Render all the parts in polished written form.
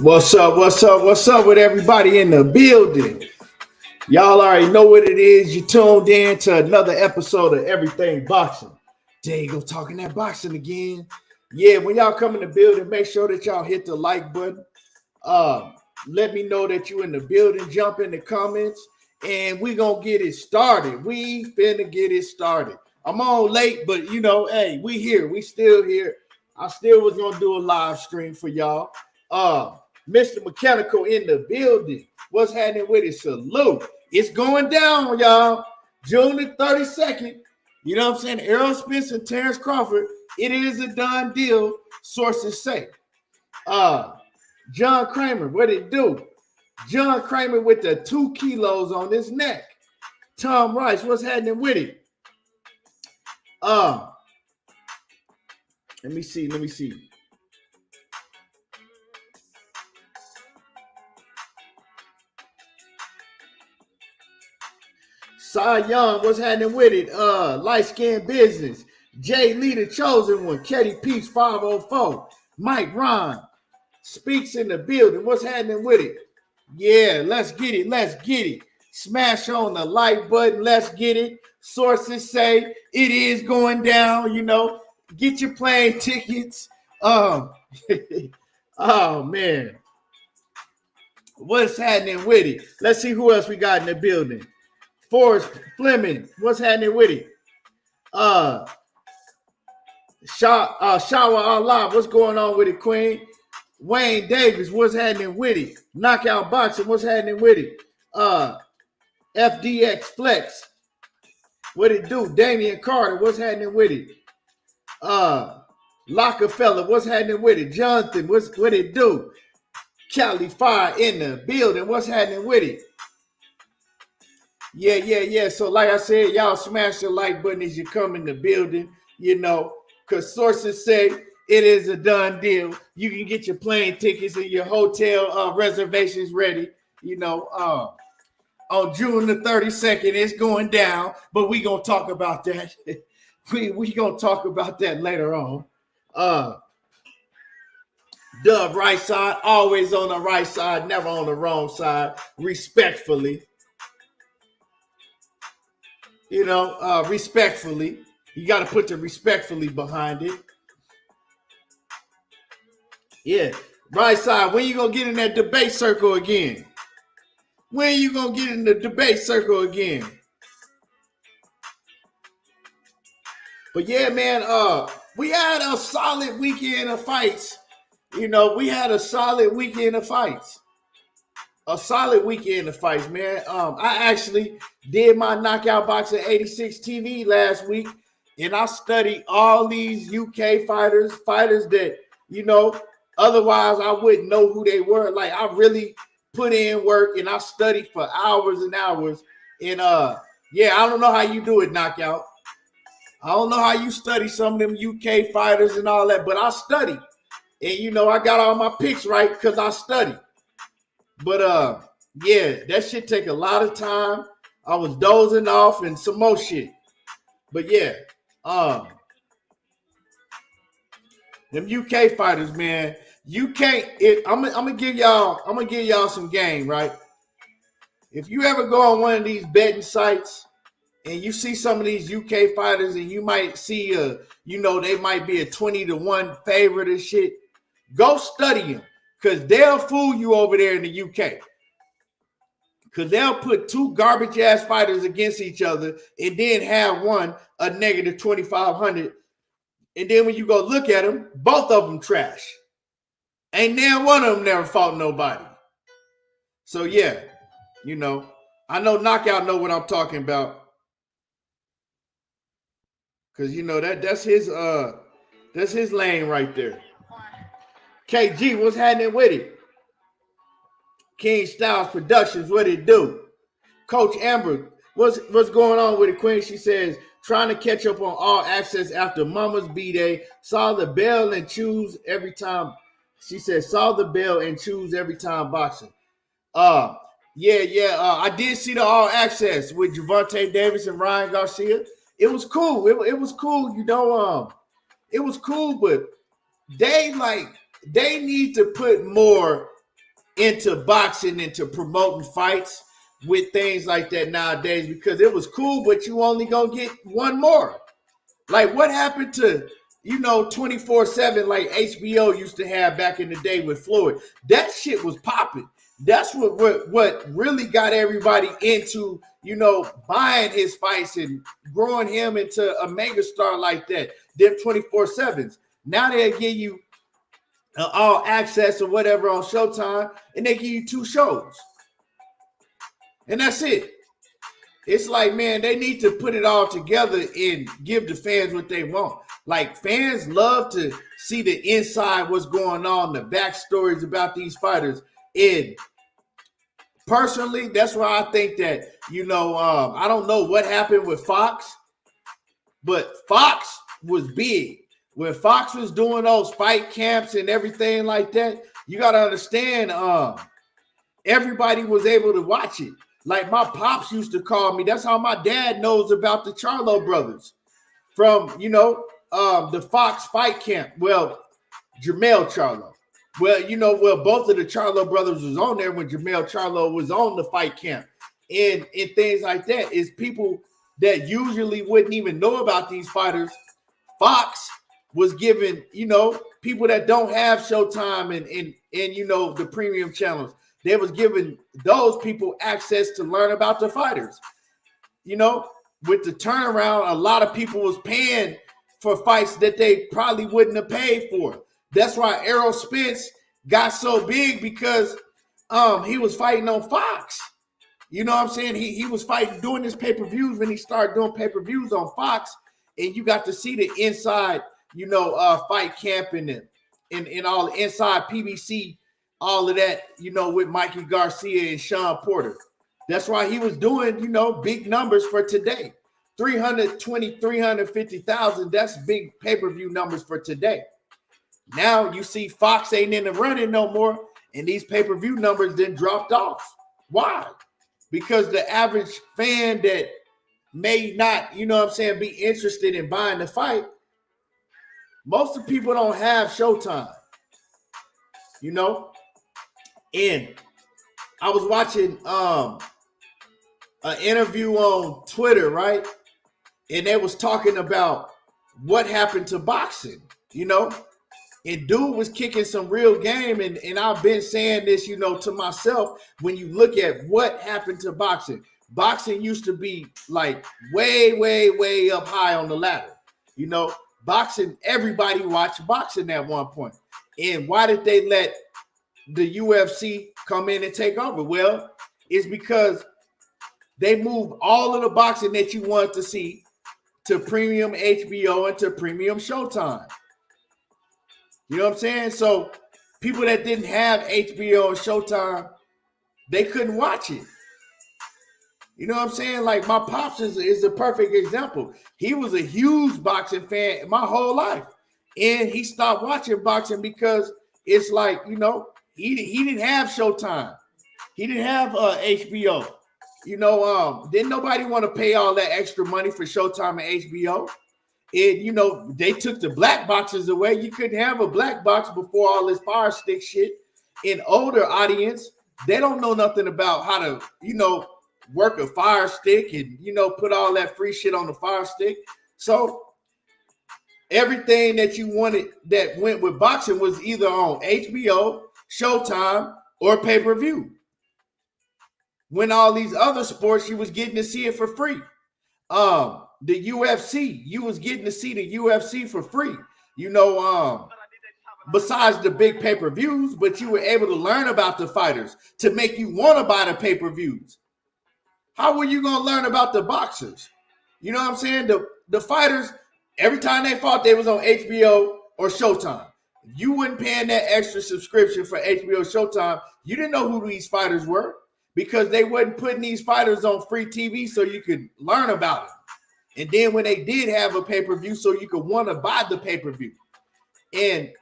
What's up? What's up? What's up with everybody in the building? Y'all already know what it is. You tuned in to another episode of Everything Boxing. There you go, talking that boxing again. Yeah, when y'all come in the building, make sure that y'all hit the like button. Let me know that you in the building. Jump in the comments, and we gonna get it started. We finna get it started. I'm on late, but hey, we here. We still here. I still was gonna do a live stream for y'all. Mr. Mechanical in the building. What's happening with it? Salute. It's going down, y'all. June the 32nd. You know what I'm saying? Errol Spence Terence Crawford. It is a done deal, sources say. John Kramer, what it do? John Kramer with the 2 kilos on his neck. Tom Rice, what's happening with it? Let me see. Cy Young, what's happening with it? Light Skin Business. Jay Lee, the chosen one. Ketty Peach 504. Mike Ron speaks in the building. What's happening with it? Yeah, let's get it. Let's get it. Smash on the like button. Let's get it. Sources say it is going down. Get your plane tickets. Oh man. What's happening with it? Let's see who else we got in the building. Forrest Fleming, what's happening with it? Shawa Allah, what's going on with it, Queen? Wayne Davis, what's happening with it? Knockout Boxing, what's happening with it? FDX Flex, what it do? Damian Carter, what's happening with it? Lockefeller, what's happening with it? Jonathan, what it do? Cali Fire in the building, what's happening with it? Yeah. So like I said, y'all smash the like button as you come in the building, because sources say it is a done deal. You can get your plane tickets and your hotel reservations ready, on June the 32nd. It's going down, but we going to talk about that. we going to talk about that later on. Dub right side, always on the right side, never on the wrong side, respectfully. Respectfully. You got to put the respectfully behind it. Yeah. Right side, when you going to get in that debate circle again? When you going to get in the debate circle again? But yeah, man, we had a solid weekend of fights. We had a solid weekend of fights. Man. I actually did my Knockout Boxing 86 TV last week, and I studied all these UK fighters that, otherwise I wouldn't know who they were. Like, I really put in work, and I studied for hours and hours. And, I don't know how you do it, Knockout. I don't know how you study some of them UK fighters and all that, but I studied. And, I got all my picks right because I studied. But that shit take a lot of time. I was dozing off and some more shit. But yeah, them UK fighters, man, you can't. I'm gonna give y'all some game, right? If you ever go on one of these betting sites and you see some of these UK fighters and you might see they might be a 20-1 favorite and shit, go study them. Because they'll fool you over there in the UK. Because they'll put 2 garbage-ass fighters against each other and then have one a negative 2,500. And then when you go look at them, both of them trash. Ain't now one of them never fought nobody. So, yeah, I know Knockout know what I'm talking about. Because, that's his lane right there. KG, what's happening with it? King Styles Productions, what it do? Coach Amber, what's going on with it, Queen? She says, trying to catch up on All Access after Mama's B-Day. Saw the bell and choose every time. She says, saw the bell and choose every time boxing. I did see the All Access with Gervonta Davis and Ryan Garcia. It was cool. It was cool, it was cool, but they need to put more into boxing, into promoting fights with things like that nowadays, because it was cool, but you only gonna get one more. Like, what happened to, 24/7 like HBO used to have back in the day with Floyd? That shit was popping. That's what really got everybody into, buying his fights and growing him into a mega star like that. Them 24/7s. Now they give you all access or whatever on Showtime, and they give you 2 shows. And that's it. It's like, man, they need to put it all together and give the fans what they want. Like, fans love to see the inside, what's going on, the backstories about these fighters. And personally, that's why I think that, I don't know what happened with Fox, but Fox was big. When Fox was doing those fight camps and everything like that, you got to understand, everybody was able to watch it. Like, my pops used to call me. That's how my dad knows about the Charlo brothers from, the Fox fight camp. Well, Jermell Charlo. Well, both of the Charlo brothers was on there when Jermell Charlo was on the fight camp. And things like that is people that usually wouldn't even know about these fighters. Fox was giving, people that don't have Showtime and the premium channels, they was giving those people access to learn about the fighters. With the turnaround, a lot of people was paying for fights that they probably wouldn't have paid for. That's why Errol Spence got so big, because he was fighting on Fox. You know what I'm saying? He was fighting, doing his pay-per-views when he started doing pay-per-views on Fox, and you got to see the inside, fight camp and all the inside PBC, all of that, with Mikey Garcia and Sean Porter. That's why he was doing, big numbers for today. 320, 350,000, that's big pay-per-view numbers for today. Now you see Fox ain't in the running no more, and these pay-per-view numbers then dropped off. Why? Because the average fan that may not, be interested in buying the fight, most of the people don't have Showtime, And I was watching an interview on Twitter, right? And they was talking about what happened to boxing, And dude was kicking some real game, and I've been saying this, to myself, when you look at what happened to boxing. Boxing used to be like way, way, way up high on the ladder. Boxing, everybody watched boxing at one point. And why did they let the UFC come in and take over? Well, it's because they moved all of the boxing that you wanted to see to premium HBO and to premium Showtime. You know what I'm saying? So people that didn't have HBO and Showtime, they couldn't watch it. You know what I'm saying? Like, my pops is a perfect example. He was a huge boxing fan my whole life. And he stopped watching boxing because it's like, he didn't have Showtime. He didn't have HBO. Didn't nobody want to pay all that extra money for Showtime and HBO. And, they took the black boxes away. You couldn't have a black box before all this Fire Stick shit. An older audience, they don't know nothing about how to, work a Fire Stick and, put all that free shit on the Fire Stick. So everything that you wanted that went with boxing was either on HBO, Showtime, or pay-per-view. When all these other sports, you was getting to see it for free. The UFC, you was getting to see the UFC for free. Besides the big pay-per-views, but you were able to learn about the fighters to make you want to buy the pay-per-views. How were you going to learn about the boxers? You know what I'm saying? The fighters, every time they fought, they was on HBO or Showtime. You weren't paying that extra subscription for HBO Showtime. You didn't know who these fighters were, because they wasn't putting these fighters on free TV so you could learn about them. And then when they did have a pay-per-view, so you could want to buy the pay-per-view. And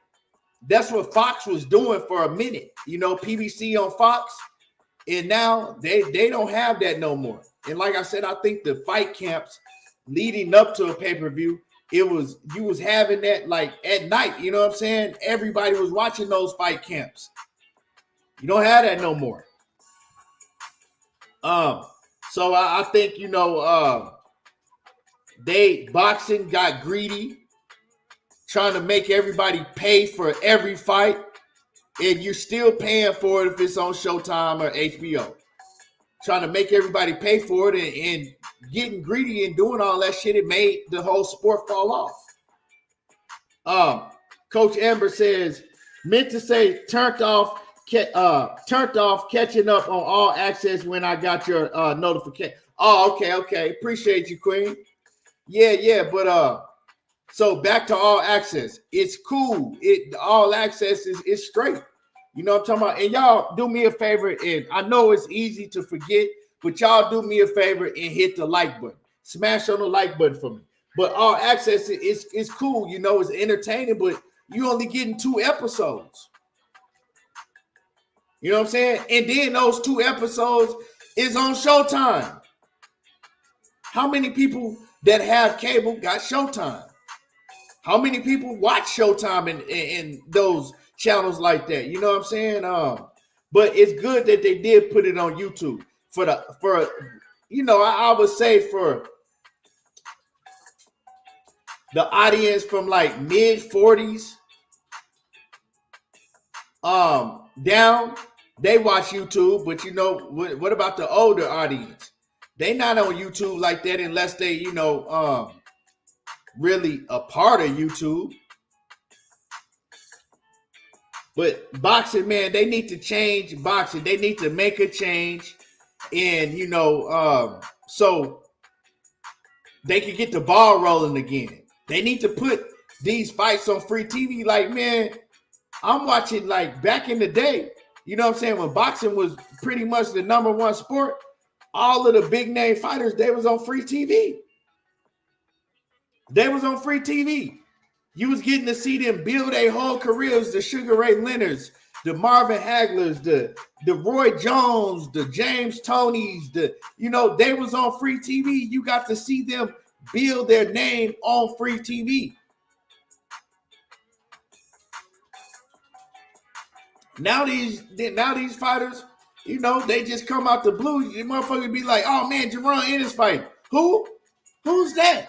that's what Fox was doing for a minute. PBC on Fox. And now they don't have that no more. And like I said, I think the fight camps leading up to a pay-per-view, you was having that like at night, you know what I'm saying? Everybody was watching those fight camps. You don't have that no more. So I think, boxing got greedy, trying to make everybody pay for every fight, and you're still paying for it if it's on Showtime or HBO. Trying to make everybody pay for it and getting greedy and doing all that shit, it made the whole sport fall off. Coach Amber says, meant to say turned off catching up on all access when I got your notification. Oh, okay. Appreciate you, Queen. Yeah, but so back to all access. It's cool. All access is straight. You know what I'm talking about? And y'all do me a favor, and I know it's easy to forget, but y'all do me a favor and hit the like button. Smash on the like button for me. But all access is cool, it's entertaining, but you only getting 2 episodes. You know what I'm saying? And then those 2 episodes is on Showtime. How many people that have cable got Showtime? How many people watch Showtime in those channels like that? You know what I'm saying? But it's good that they did put it on YouTube I would say for the audience from like mid 40s down, they watch YouTube. But what about the older audience? They not on YouTube like that unless they really a part of YouTube. But boxing, man, they need to change boxing. They need to make a change, and so they can get the ball rolling again. They need to put these fights on free TV. Like, man, I'm watching like back in the day. You know what I'm saying? When boxing was pretty much the number 1 sport, all of the big name fighters, they was on free TV. They was on free TV. You was getting to see them build their whole careers, the Sugar Ray Leonards, the Marvin Haglers, the Roy Jones, the James Tonys, they was on free TV. You got to see them build their name on free TV. Now these fighters, they just come out the blue. The motherfucker be like, oh man, Jerron Ennis fight. Who? Who's that?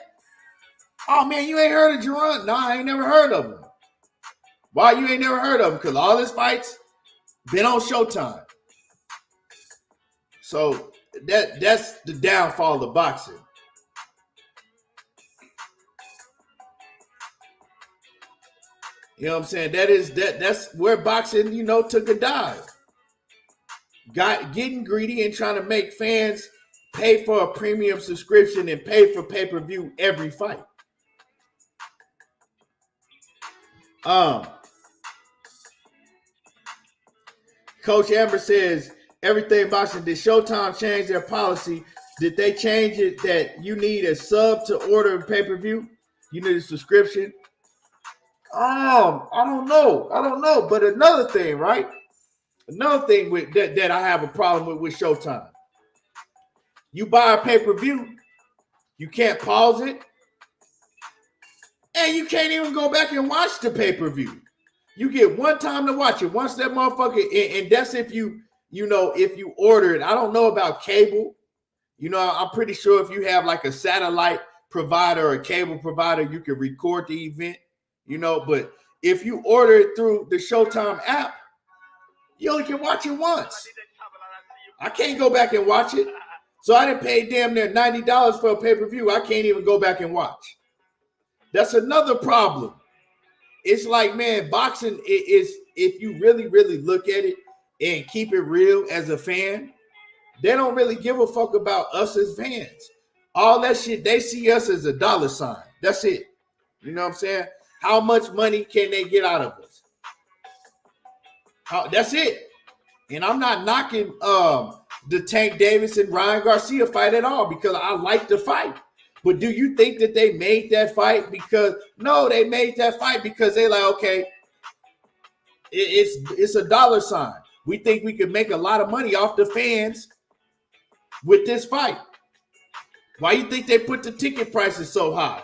Oh man, you ain't heard of Jerron? No, I ain't never heard of him. Why you ain't never heard of him? Because all his fights been on Showtime. So that's the downfall of boxing. You know what I'm saying? That's where boxing, took a dive. Getting greedy and trying to make fans pay for a premium subscription and pay for pay-per-view every fight. Coach Amber says, everything boxing. Did Showtime change their policy? Did they change it that you need a sub to order a pay-per-view? You need a subscription? I don't know. But another thing, right? Another thing with that I have a problem with Showtime. You buy a pay-per-view, you can't pause it, and you can't even go back and watch the pay-per-view. You get one time to watch it. Once that motherfucker, and that's if you order it. I don't know about cable. I'm pretty sure if you have like a satellite provider or a cable provider, you can record the event, but if you order it through the Showtime app, you only can watch it once. I can't go back and watch it. So I didn't pay damn near $90 for a pay-per-view. I can't even go back and watch. That's another problem. It's like, man, boxing is, if you really, really look at it and keep it real as a fan, they don't really give a fuck about us as fans. All that shit, they see us as a dollar sign. That's it. You know what I'm saying? How much money can they get out of us? That's it. And I'm not knocking the Tank Davis and Ryan Garcia fight at all, because I like the fight. But do you think that they made that fight because? No, they made that fight because they like, okay, it's a dollar sign. We think we could make a lot of money off the fans with this fight. Why you think they put the ticket prices so high?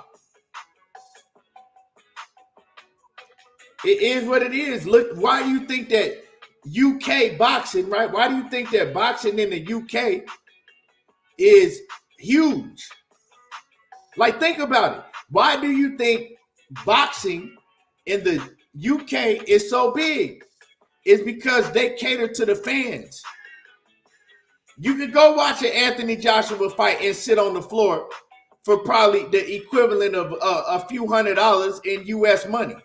It is what it is. Look, why do you think that UK boxing, right? Why do you think that boxing in the UK is huge? Like, think about it. Why do you think boxing in the UK is so big? It's because they cater to the fans. You could go watch an Anthony Joshua fight and sit on the floor for probably the equivalent of a few $100s in US money.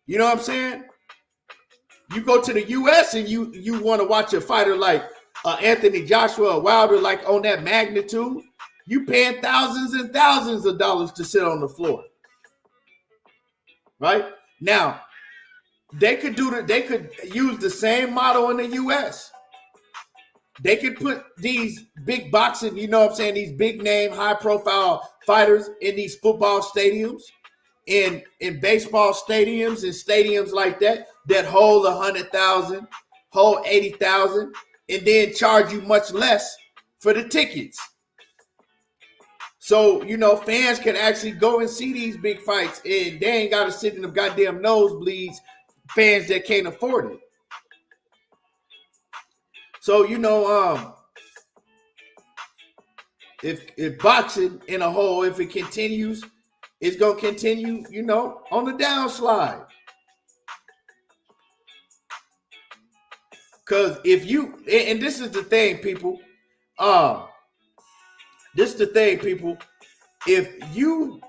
You know what I'm saying? You go to the US and you want to watch a fighter like Anthony Joshua or Wilder, like on that magnitude, you paying thousands and thousands of dollars to sit on the floor. Right? Now, they could use the same model in the US. They could put these big boxing, you know what I'm saying, these big name, high profile fighters in these football stadiums, in baseball stadiums and stadiums like that hold 100,000, hold 80,000, and then charge you much less for the tickets. So, you know, fans can actually go and see these big fights, and they ain't got to sit in the goddamn nosebleeds, fans that can't afford it. So, you know, if boxing in a whole, if it continues, it's going to continue, you know, on the downslide. Because if you, and this is the thing, people, if you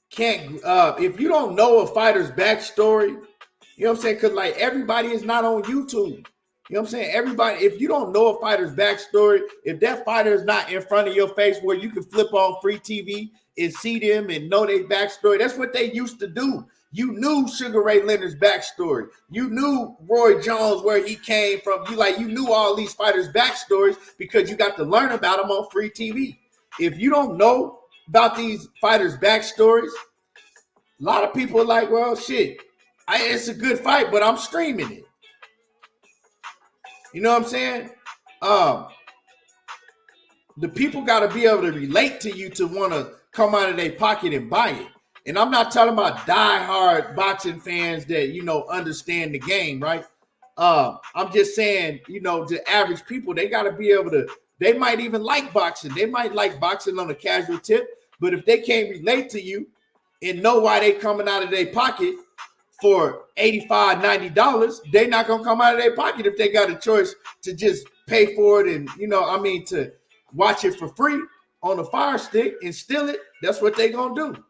can't, if you don't know a fighter's backstory, you know what I'm saying? Because like everybody is not on YouTube. You know what I'm saying? Everybody, if you don't know a fighter's backstory, if that fighter is not in front of your face where you can flip on free TV and see them and know their backstory, that's what they used to do. You knew Sugar Ray Leonard's backstory. You knew Roy Jones, where he came from. You knew all these fighters' backstories because you got to learn about them on free TV. If you don't know about these fighters' backstories, a lot of people are like, well, shit, it's a good fight, but I'm streaming it. You know what I'm saying? The people got to be able to relate to you to want to come out of their pocket and buy it. And I'm not talking about diehard boxing fans that, you know, understand the game, right? I'm just saying, you know, the average people, they got to be able to, they might even like boxing. They might like boxing on a casual tip, but if they can't relate to you and know why they coming out of their pocket for $85, $90, they're not going to come out of their pocket if they got a choice to just pay for it and, you know, I mean, to watch it for free on a Fire Stick and steal it. That's what they're going to do.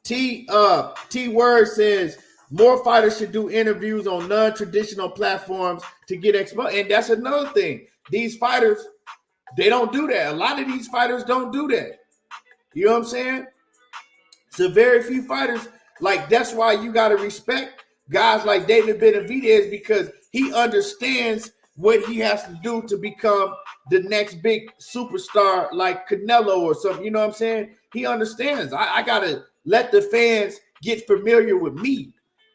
T Word says more fighters should do interviews on non-traditional platforms to get exposed. And that's another thing. These fighters, they don't do that. A lot of these fighters don't do that. You know what I'm saying? So very few fighters, like that's why you got to respect guys like David Benavidez, because he understands what he has to do to become the next big superstar like Canelo or something. You know what I'm saying? He understands. I got to let the fans get familiar with me.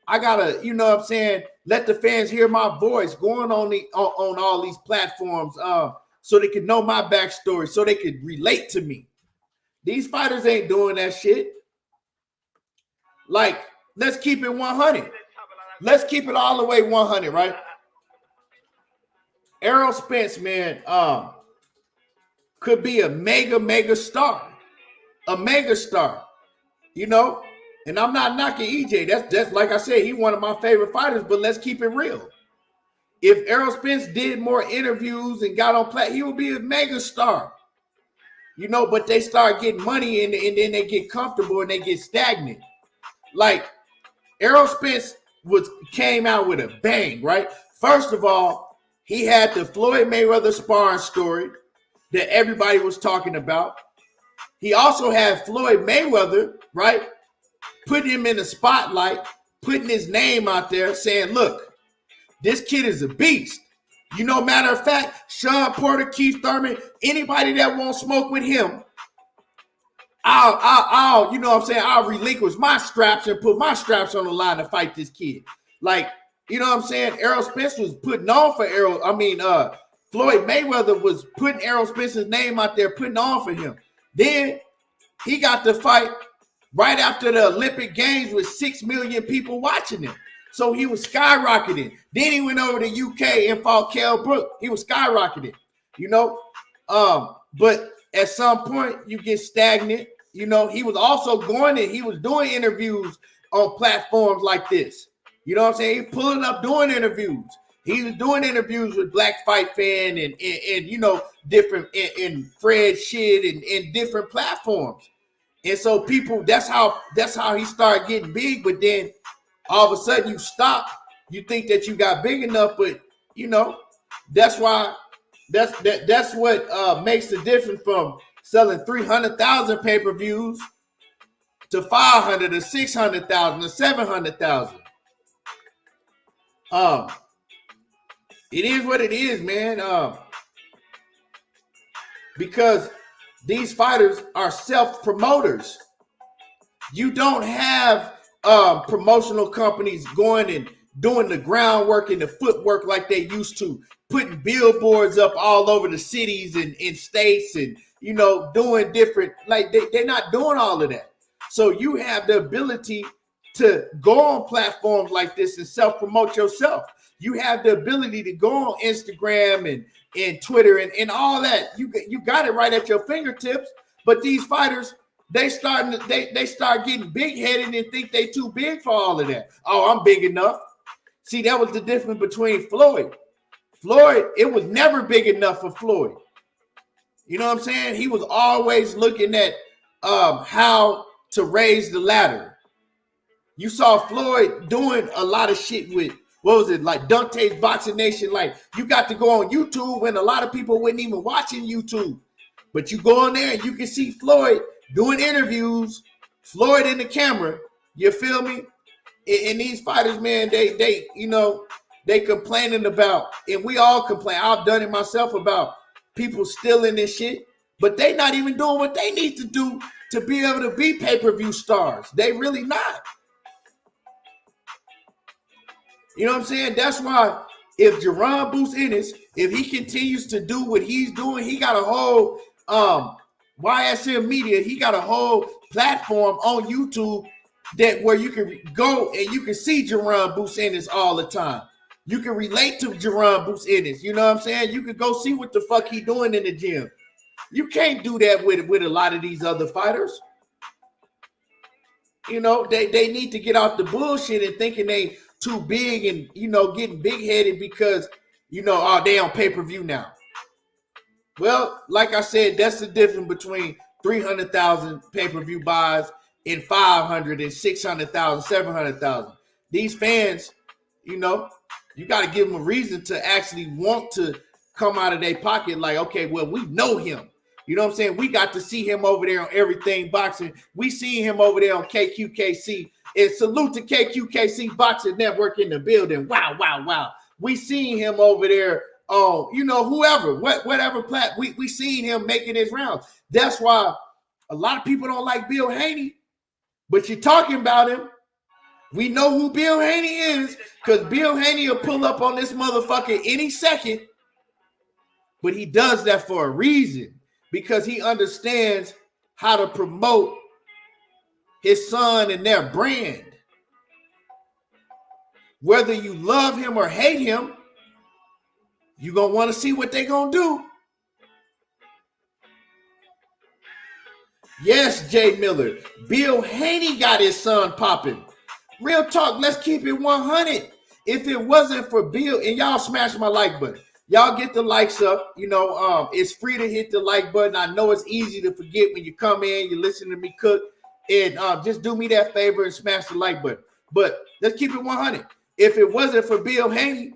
I got to, you know what I'm saying, let the fans hear my voice going on all these platforms so they can know my backstory, so they could relate to me. These fighters ain't doing that shit. Like, let's keep it 100. Let's keep it all the way 100, right? Errol Spence, man, could be a mega star. A mega star. You know? And I'm not knocking EJ. That's like I said, he's one of my favorite fighters, but let's keep it real. If Errol Spence did more interviews and got on play, he would be a mega star. You know, but they start getting money and then they get comfortable and they get stagnant. Like Errol Spence came out with a bang, right? First of all, he had the Floyd Mayweather sparring story that everybody was talking about. He also had Floyd Mayweather, right, putting him in the spotlight, putting his name out there, saying, look, this kid is a beast. You know, matter of fact, Sean Porter, Keith Thurman, anybody that won't smoke with him, I'll, you know what I'm saying, I'll relinquish my straps and put my straps on the line to fight this kid. Like, you know what I'm saying? Errol Spence was putting on for Floyd Mayweather was putting Errol Spence's name out there, putting on for him. Then he got to fight right after the Olympic Games with 6 million people watching him. So he was skyrocketing. Then he went over to UK and fought Kell Brook. He was skyrocketing, you know. But at some point you get stagnant. You know, he was also going and he was doing interviews on platforms like this. You know what I'm saying? He's pulling up doing interviews. He was doing interviews with Black Fight Fan and you know, different and Fred shit and different platforms. And so people, that's how he started getting big. But then all of a sudden you stop. You think that you got big enough, but you know, that's why that's what makes the difference from selling 300,000 pay-per-views to 500 to 600,000 to 700,000. It is what it is, man. Because these fighters are self-promoters. You don't have promotional companies going and doing the groundwork and the footwork like they used to, putting billboards up all over the cities and in states and, you know, doing different, like they're not doing all of that. So you have the ability to go on platforms like this and self-promote yourself. You have the ability to go on Instagram and Twitter and all that. You got it right at your fingertips. But these fighters, they start getting big-headed and think they too big for all of that. Oh, I'm big enough. See, that was the difference between Floyd. Floyd, it was never big enough for Floyd. You know what I'm saying? He was always looking at how to raise the ladder. You saw Floyd doing a lot of shit with, what was it, like Dante's Boxing Nation. Like, you got to go on YouTube when a lot of people weren't even watching YouTube. But you go on there and you can see Floyd doing interviews, Floyd in the camera. You feel me? And these fighters, man, they you know, they complaining about, and we all complain. I've done it myself about people stealing this shit, but they not even doing what they need to do to be able to be pay-per-view stars. They really not. You know what I'm saying? That's why if Jerron Boots Ennis, if he continues to do what he's doing, he got a whole YSM Media, he got a whole platform on YouTube that where you can go and you can see Jerron Boots Ennis all the time. You can relate to Jerron Boots Ennis. You know what I'm saying? You can go see what the fuck he doing in the gym. You can't do that with a lot of these other fighters. You know, they need to get off the bullshit and thinking they too big and, you know, getting big-headed because, you know, oh, they on pay-per-view now. Well, like I said, that's the difference between 300,000 pay-per-view buys and 500 and 600,000, 700,000. These fans, you know, you got to give them a reason to actually want to come out of their pocket like, okay, well, we know him. You know what I'm saying? We got to see him over there on Everything Boxing. We see him over there on KQKC. And salute to KQKC Boxing Network in the building. Wow, wow, wow. We seen him over there on, you know, whoever, whatever platform. We seen him making his rounds. That's why a lot of people don't like Bill Haney, but you're talking about him. We know who Bill Haney is because Bill Haney will pull up on this motherfucker any second, but he does that for a reason because he understands how to promote his son and their brand. Whether you love him or hate him, you're going to want to see what they're going to do. Yes, Jay Miller. Bill Haney got his son popping. Real talk, let's keep it 100. If it wasn't for Bill, and y'all smash my like button. Y'all get the likes up. You know, it's free to hit the like button. I know it's easy to forget when you come in, you listen to me cook. And just do me that favor and smash the like button. But let's keep it 100. If it wasn't for Bill Haney,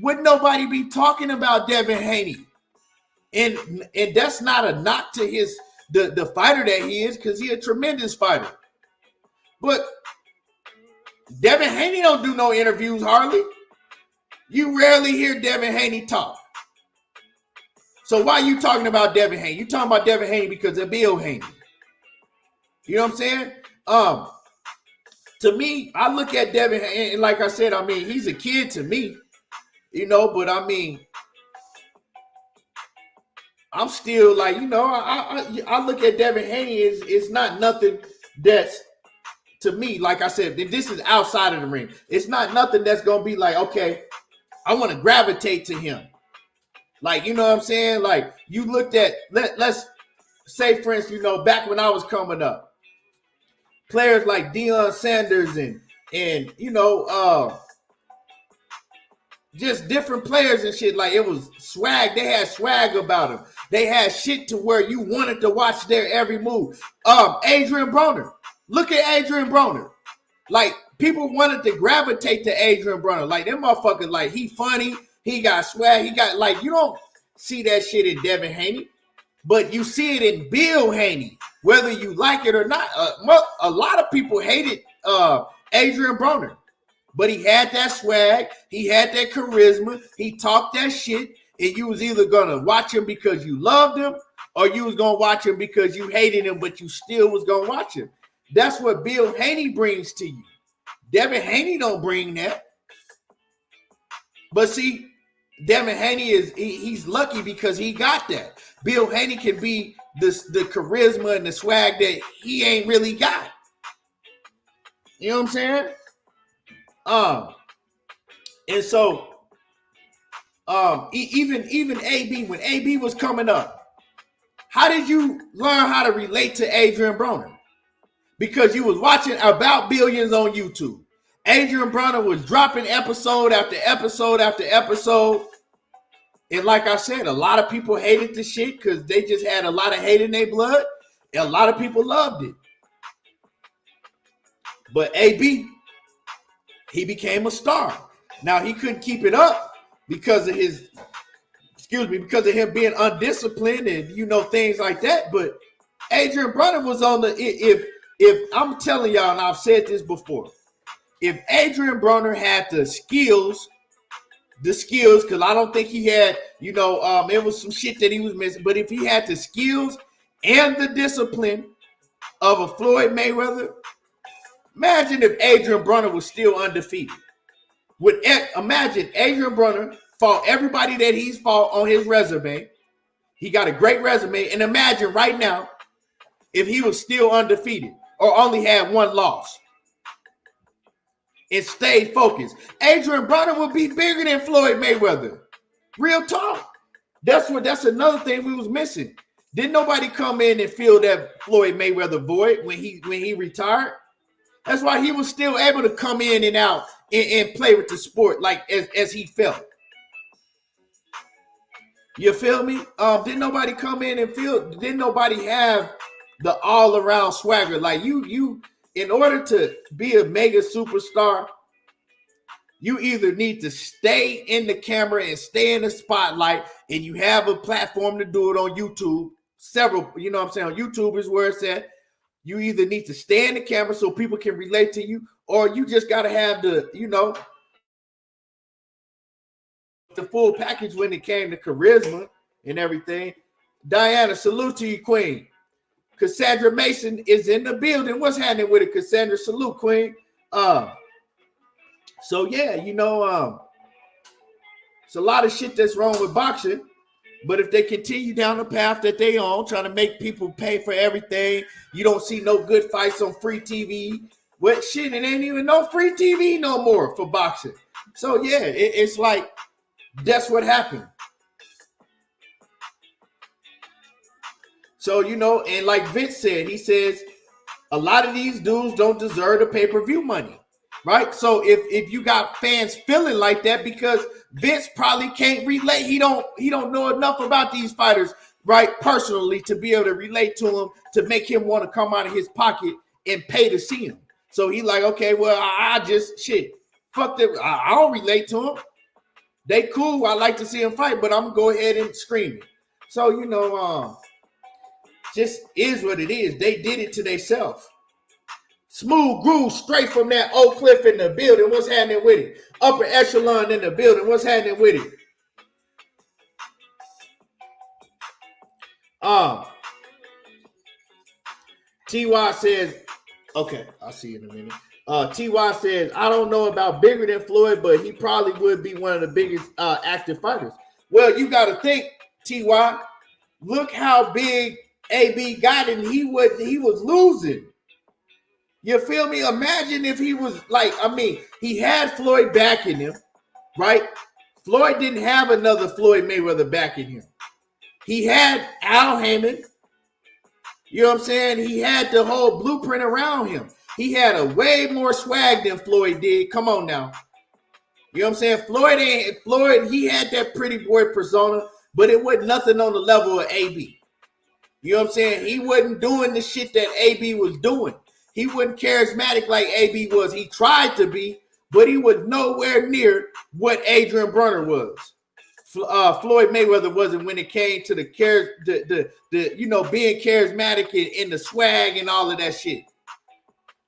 would nobody be talking about Devin Haney? And that's not a knock to his the fighter that he is, because he's a tremendous fighter. But Devin Haney don't do no interviews hardly. You rarely hear Devin Haney talk. So why are you talking about Devin Haney? You talking about Devin Haney because of Bill Haney. You know what I'm saying? To me, I look at Devin, and like I said, I mean, he's a kid to me, you know, but I mean, I'm still like, you know, I look at Devin Haney, it's not nothing that's to me, like I said, this is outside of the ring. It's not nothing that's gonna be like, okay, I want to gravitate to him. Like, you know what I'm saying? Like, you looked at, let's say, for instance, back when I was coming up, players like Deion Sanders and just different players and shit. Like, it was swag. They had swag about them. They had shit to where you wanted to watch their every move. Adrian Broner. Look at Adrian Broner. Like, people wanted to gravitate to Adrian Broner. Like, them motherfuckers, like, he funny. He got swag. He got, like, you don't see that shit in Devin Haney, but you see it in Bill Haney, whether you like it or not. A lot of people hated Adrian Broner. But he had that swag, he had that charisma, he talked that shit, and you was either gonna watch him because you loved him, or you was gonna watch him because you hated him, but you still was gonna watch him. That's what Bill Haney brings to you. Devin Haney don't bring that. But see, Devin Haney he's lucky because he got that. Bill Haney can be the charisma and the swag that he ain't really got. You know what I'm saying? And so, even AB, when AB was coming up, how did you learn how to relate to Adrian Broner? Because you was watching About Billions on YouTube. Adrian Broner was dropping episode after episode after episode. And like I said, a lot of people hated the shit because they just had a lot of hate in their blood. And a lot of people loved it. But AB, he became a star. Now, he couldn't keep it up because of because of him being undisciplined and, things like that. But Adrian Broner was on if I'm telling y'all, and I've said this before, if Adrian Broner had the skills, because I don't think he had, it was some shit that he was missing. But if he had the skills and the discipline of a Floyd Mayweather, imagine if Adrian Broner was still undefeated. Imagine Adrian Broner fought everybody that he's fought on his resume. He got a great resume. And imagine right now if he was still undefeated or only had one loss and stayed focused. Adrian Broner would be bigger than Floyd Mayweather. Real talk. That's another thing we was missing. Didn't nobody come in and fill that Floyd Mayweather void when he retired? That's why he was still able to come in and out and play with the sport like as he felt. You feel me? Didn't nobody come in and didn't nobody have the all-around swagger? Like you, in order to be a mega superstar, you either need to stay in the camera and stay in the spotlight, and you have a platform to do it on YouTube. Several, on YouTube is where it's at. You either need to stay in the camera so people can relate to you, or you just got to have the full package when it came to charisma and everything. Diana, salute to you, Queen. Cassandra Mason is in the building. What's happening with it, Cassandra? Salute, Queen. So yeah, it's a lot of shit that's wrong with boxing. But if they continue down the path that they on, trying to make people pay for everything, you don't see no good fights on free TV. What shit? It ain't even no free TV no more for boxing. So yeah, it's like that's what happened. So and like Vince said, he says a lot of these dudes don't deserve the pay-per-view money, right? So if you got fans feeling like that because Vince probably can't relate. He don't know enough about these fighters, right, personally, to be able to relate to them, to make him want to come out of his pocket and pay to see him. So he like, okay, well, I just fuck them. I don't relate to them. They cool. I like to see them fight, but I'm gonna go ahead and scream it. So just is what it is. They did it to themselves. Smooth Groove straight from that Oak Cliff in the building. What's happening with it? Upper Echelon in the building. What's happening with it? TY says, okay, I'll see you in a minute. TY says, I don't know about bigger than Floyd, but he probably would be one of the biggest active fighters. Well, you got to think, TY, look how big AB got and he was losing. You feel me? Imagine if he was like, he had Floyd backing him, right? Floyd didn't have another Floyd Mayweather backing him. He had Al Haymon. You know what I'm saying? He had the whole blueprint around him. He had a way more swag than Floyd did. Come on now. You know what I'm saying? Floyd, he had that pretty boy persona, but it wasn't nothing on the level of AB. You know what I'm saying? He wasn't doing the shit that AB was doing. He wasn't charismatic like AB was. He tried to be, but he was nowhere near what Adrian Broner was. Floyd Mayweather wasn't when it came to the being charismatic and the swag and all of that shit.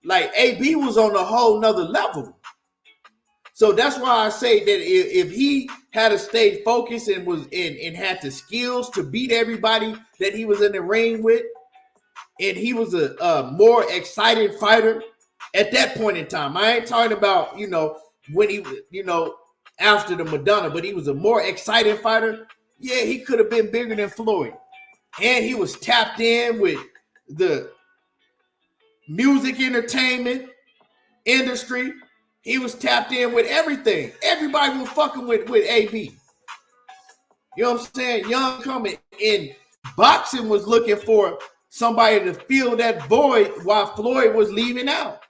Like AB was on a whole nother level. So that's why I say that if he had stayed focused and was and had the skills to beat everybody that he was in the ring with, and he was a more excited fighter at that point in time. I ain't talking about when he after the Madonna, but he was a more exciting fighter. Yeah, he could have been bigger than Floyd. And he was tapped in with the music entertainment industry. He was tapped in with everything. Everybody was fucking with AB. You know what I'm saying? Young coming in boxing was looking for somebody to fill that void while Floyd was leaving out.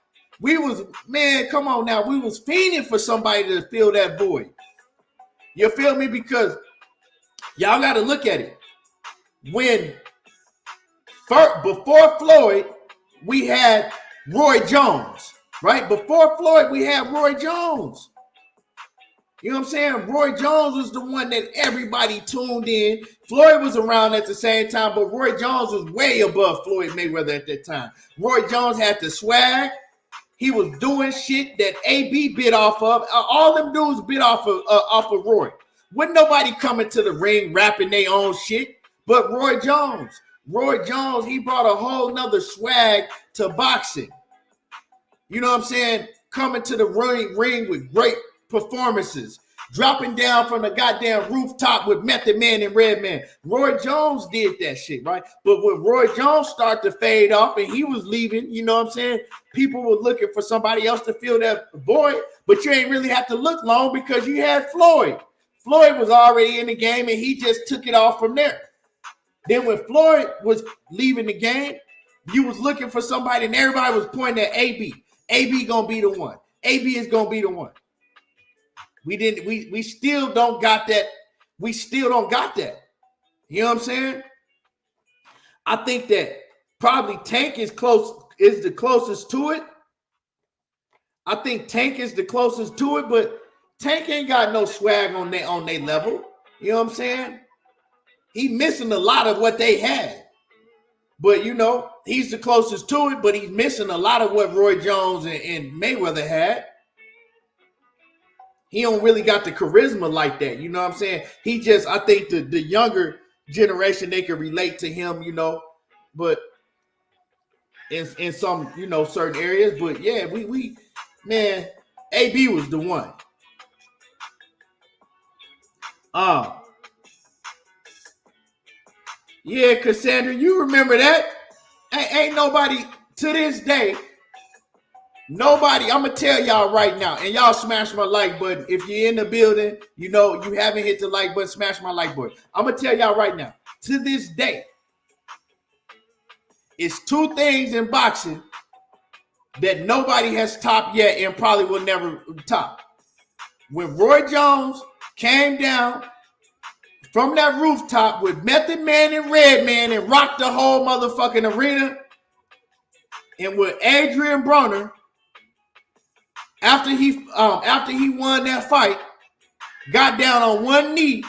Come on now. We was fiending for somebody to fill that void. You feel me? Because y'all got to look at it. Before Floyd, we had Roy Jones, right? Before Floyd, we had Roy Jones. You know what I'm saying? Roy Jones was the one that everybody tuned in. Floyd was around at the same time, but Roy Jones was way above Floyd Mayweather at that time. Roy Jones had the swag. He was doing shit that AB bit off of. All them dudes bit off of Roy. Wasn't nobody coming to the ring rapping their own shit, but Roy Jones. Roy Jones, he brought a whole nother swag to boxing. You know what I'm saying? Coming to the ring with great performances. Dropping down from the goddamn rooftop with Method Man and Redman. Roy Jones did that shit, right? But when Roy Jones started to fade off and he was leaving, you know what I'm saying? People were looking for somebody else to fill that void, but you ain't really have to look long because you had Floyd. Floyd was already in the game and he just took it off from there. Then when Floyd was leaving the game, you was looking for somebody and everybody was pointing at AB. AB gonna be the one. AB is gonna be the one. We still don't got that. We still don't got that. You know what I'm saying? I think that probably Tank is the closest to it. I think Tank is the closest to it, but Tank ain't got no swag on their level. You know what I'm saying? He missing a lot of what they had. But he's the closest to it, but he's missing a lot of what Roy Jones and Mayweather had. He don't really got the charisma like that. You know what I'm saying? I think the younger generation, they can relate to him, but in some, certain areas. But yeah, man, AB was the one. Yeah, Cassandra, you remember that? Ain't nobody to this day. Nobody, I'm going to tell y'all right now, and y'all smash my like button. If you're in the building, you haven't hit the like button, smash my like button. I'm going to tell y'all right now, to this day, it's two things in boxing that nobody has topped yet and probably will never top. When Roy Jones came down from that rooftop with Method Man and Redman and rocked the whole motherfucking arena, and with Adrian Broner, after he won that fight, got down on one knee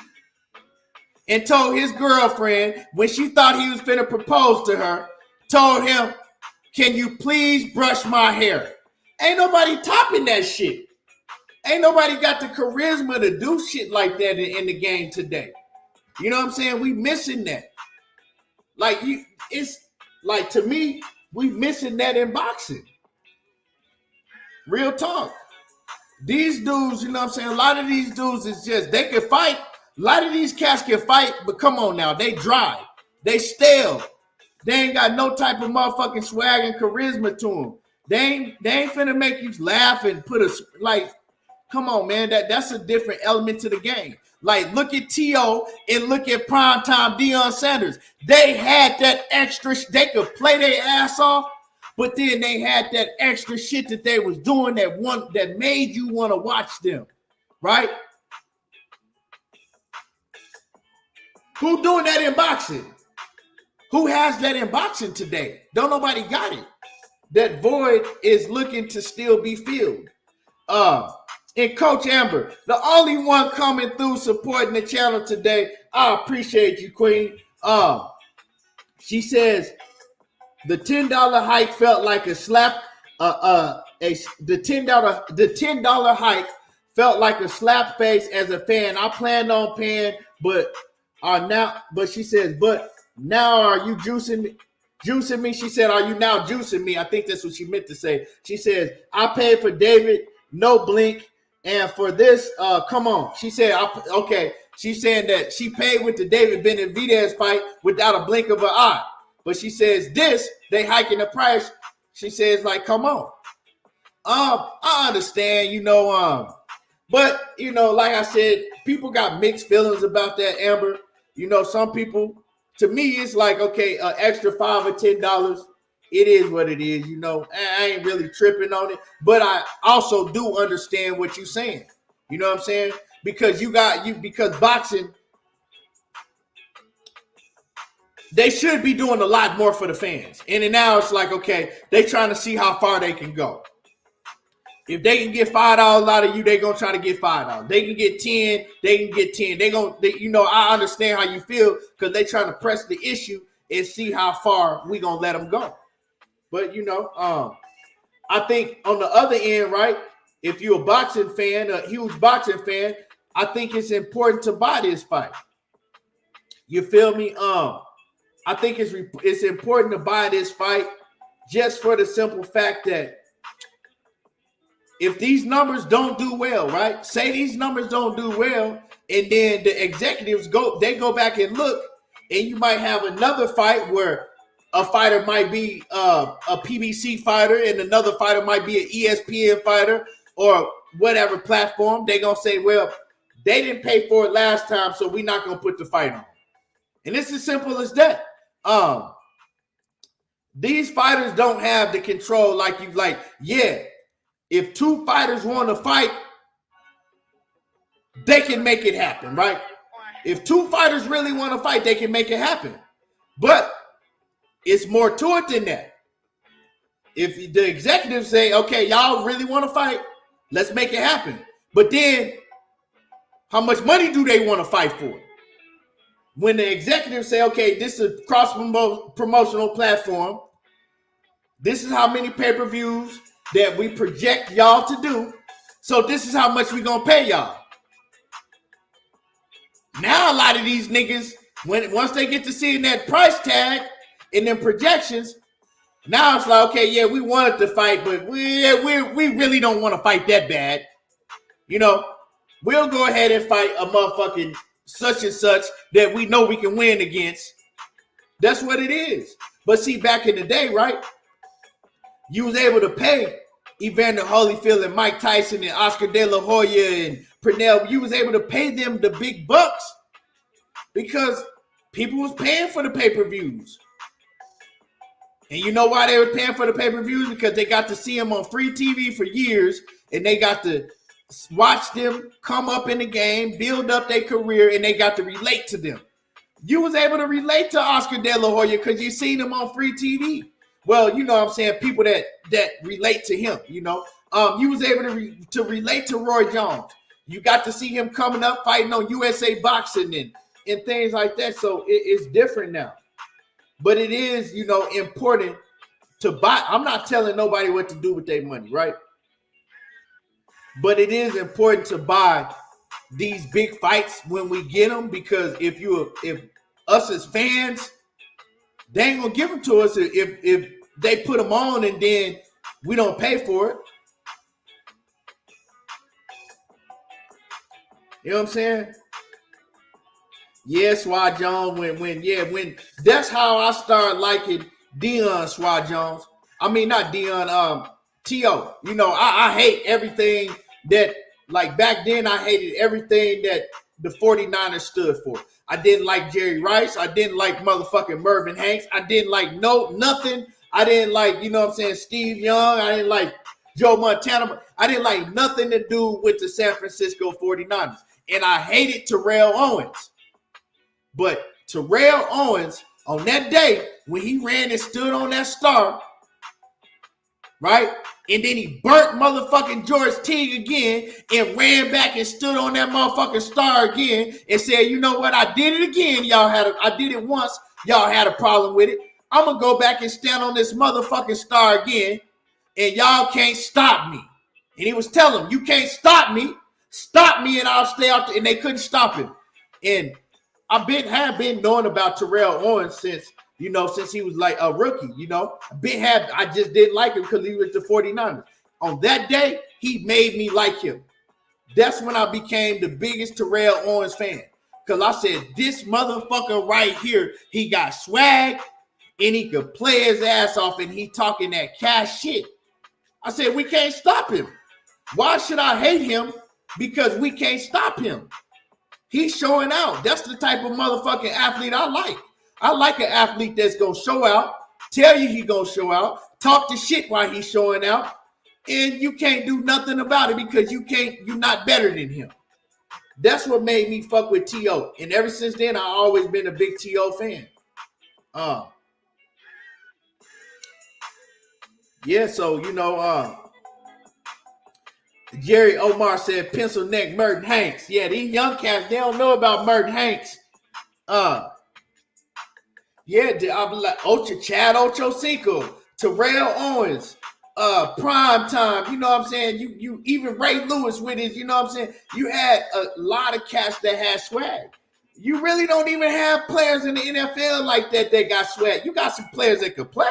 and told his girlfriend, when she thought he was finna propose to her, told him, "Can you please brush my hair?" Ain't nobody topping that shit. Ain't nobody got the charisma to do shit like that in the game today. You know what I'm saying? We missing that. It's like, to me, we missing that in boxing. Real talk. These dudes, you know what I'm saying? A lot of these dudes is just, they can fight. A lot of these cats can fight, but come on now. They dry. They stale. They ain't got no type of motherfucking swag and charisma to them. They ain't finna make you laugh and put a like. Come on, man. That's a different element to the game. Like, look at T.O. and look at primetime Deion Sanders. They had that extra. They could play their ass off, but then they had that extra shit that they was doing that made you want to watch them, right? Who doing that in boxing? Who has that in boxing today? Don't nobody got it. That void is looking to still be filled. And Coach Amber, the only one coming through supporting the channel today. I appreciate you, Queen. She says the $10 hike felt like a slap. The $10 hike felt like a slap face as a fan. I planned on paying, but she says, but now are you juicing me? She said, are you now juicing me? I think that's what she meant to say. She says, I paid for David, no blink. And for this, come on. She said, okay. She's saying that she paid with the David Benavidez fight without a blink of an eye. But she says this, they hiking the price. She says, like, come on. I understand, but, like I said, people got mixed feelings about that, Amber. Some people, to me, it's like, okay, extra $5 or $10. It is what it is, I ain't really tripping on it. But I also do understand what you're saying. You know what I'm saying? Because because boxing, they should be doing a lot more for the fans. And then now it's like, okay, they trying to see how far they can go. If they can get $5 out of you, they gonna try to get $5. They can get 10, they can get 10. I understand how you feel because they trying to press the issue and see how far we gonna let them go. But I think on the other end, right? If you're a boxing fan, a huge boxing fan, I think it's important to buy this fight. You feel me? I think it's important to buy this fight just for the simple fact that if these numbers don't do well, right? Say these numbers don't do well, and then the executives go back and look, and you might have another fight where a fighter might be a PBC fighter and another fighter might be an ESPN fighter or whatever platform. They're going to say, well, they didn't pay for it last time, so we're not going to put the fight on. And it's as simple as that. These fighters don't have the control if two fighters want to fight, they can make it happen, right? If two fighters really want to fight, they can make it happen. But it's more to it than that. If the executives say, okay, y'all really want to fight, let's make it happen. But then, how much money do they want to fight for? When the executives say, okay, this is a cross-promotional platform, this is how many pay-per-views that we project y'all to do, so this is how much we're going to pay y'all. Now a lot of these niggas, once they get to seeing that price tag and then projections, now it's like, okay, yeah, we wanted to fight, but we really don't want to fight that bad. We'll go ahead and fight a motherfucking such and such that we know we can win against. That's what it is. But see, back in the day, right, you was able to pay Evander Holyfield and Mike Tyson and Oscar De La Hoya and Pernell. You was able to pay them the big bucks because people was paying for the pay-per-views. And you know why they were paying for the pay-per-views? Because they got to see them on free TV for years, and they got to watch them come up in the game, build up their career, and they got to relate to them. You was able to relate to Oscar De La Hoya because you seen him on free TV. Well, you know what I'm saying, people that relate to him, you was able to relate to Roy Jones. You got to see him coming up fighting on USA Boxing and things like that. So it's different now. But it is, important to buy. I'm not telling nobody what to do with their money, right? But it is important to buy these big fights when we get them, because if us as fans, they ain't gonna give them to us if they put them on and then we don't pay for it. You know what I'm saying? Yeah, Swat Jones. When that's how I started liking Deion Swat Jones. I mean, not Deion. T.O., you know, I hate everything that, like back then, I hated everything that the 49ers stood for. I didn't like Jerry Rice. I didn't like motherfucking Mervyn Hanks. I didn't like nothing. I didn't like, you know what I'm saying, Steve Young. I didn't like Joe Montana. I didn't like nothing to do with the San Francisco 49ers. And I hated Terrell Owens. But Terrell Owens, on that day, when he ran and stood on that star, right? And then he burnt motherfucking George Teague again and ran back and stood on that motherfucking star again and said, you know what? I did it again. I did it once. Y'all had a problem with it. I'm going to go back and stand on this motherfucking star again, and y'all can't stop me. And he was telling them, you can't stop me. Stop me and I'll stay out there. And they couldn't stop him. And have been knowing about Terrell Owens since he was like a rookie, you know. I just didn't like him because he was the 49ers. On that day, he made me like him. That's when I became the biggest Terrell Owens fan. Because I said, this motherfucker right here, he got swag and he could play his ass off and he talking that cash shit. I said, we can't stop him. Why should I hate him? Because we can't stop him. He's showing out. That's the type of motherfucking athlete I like. I like an athlete that's going to show out, tell you he's going to show out, talk the shit while he's showing out, and you can't do nothing about it because you're not better than him. That's what made me fuck with T.O. And ever since then, I've always been a big T.O. fan. Yeah, so, you know, Jerry Omar said pencil neck Merton Hanks. Yeah, these young cats, they don't know about Merton Hanks. Yeah, I'll be like Chad Ochocinco, Terrell Owens, Prime Time. You know what I'm saying? You even Ray Lewis with his, you know what I'm saying? You had a lot of cats that had swag. You really don't even have players in the NFL like that got swag. You got some players that could play.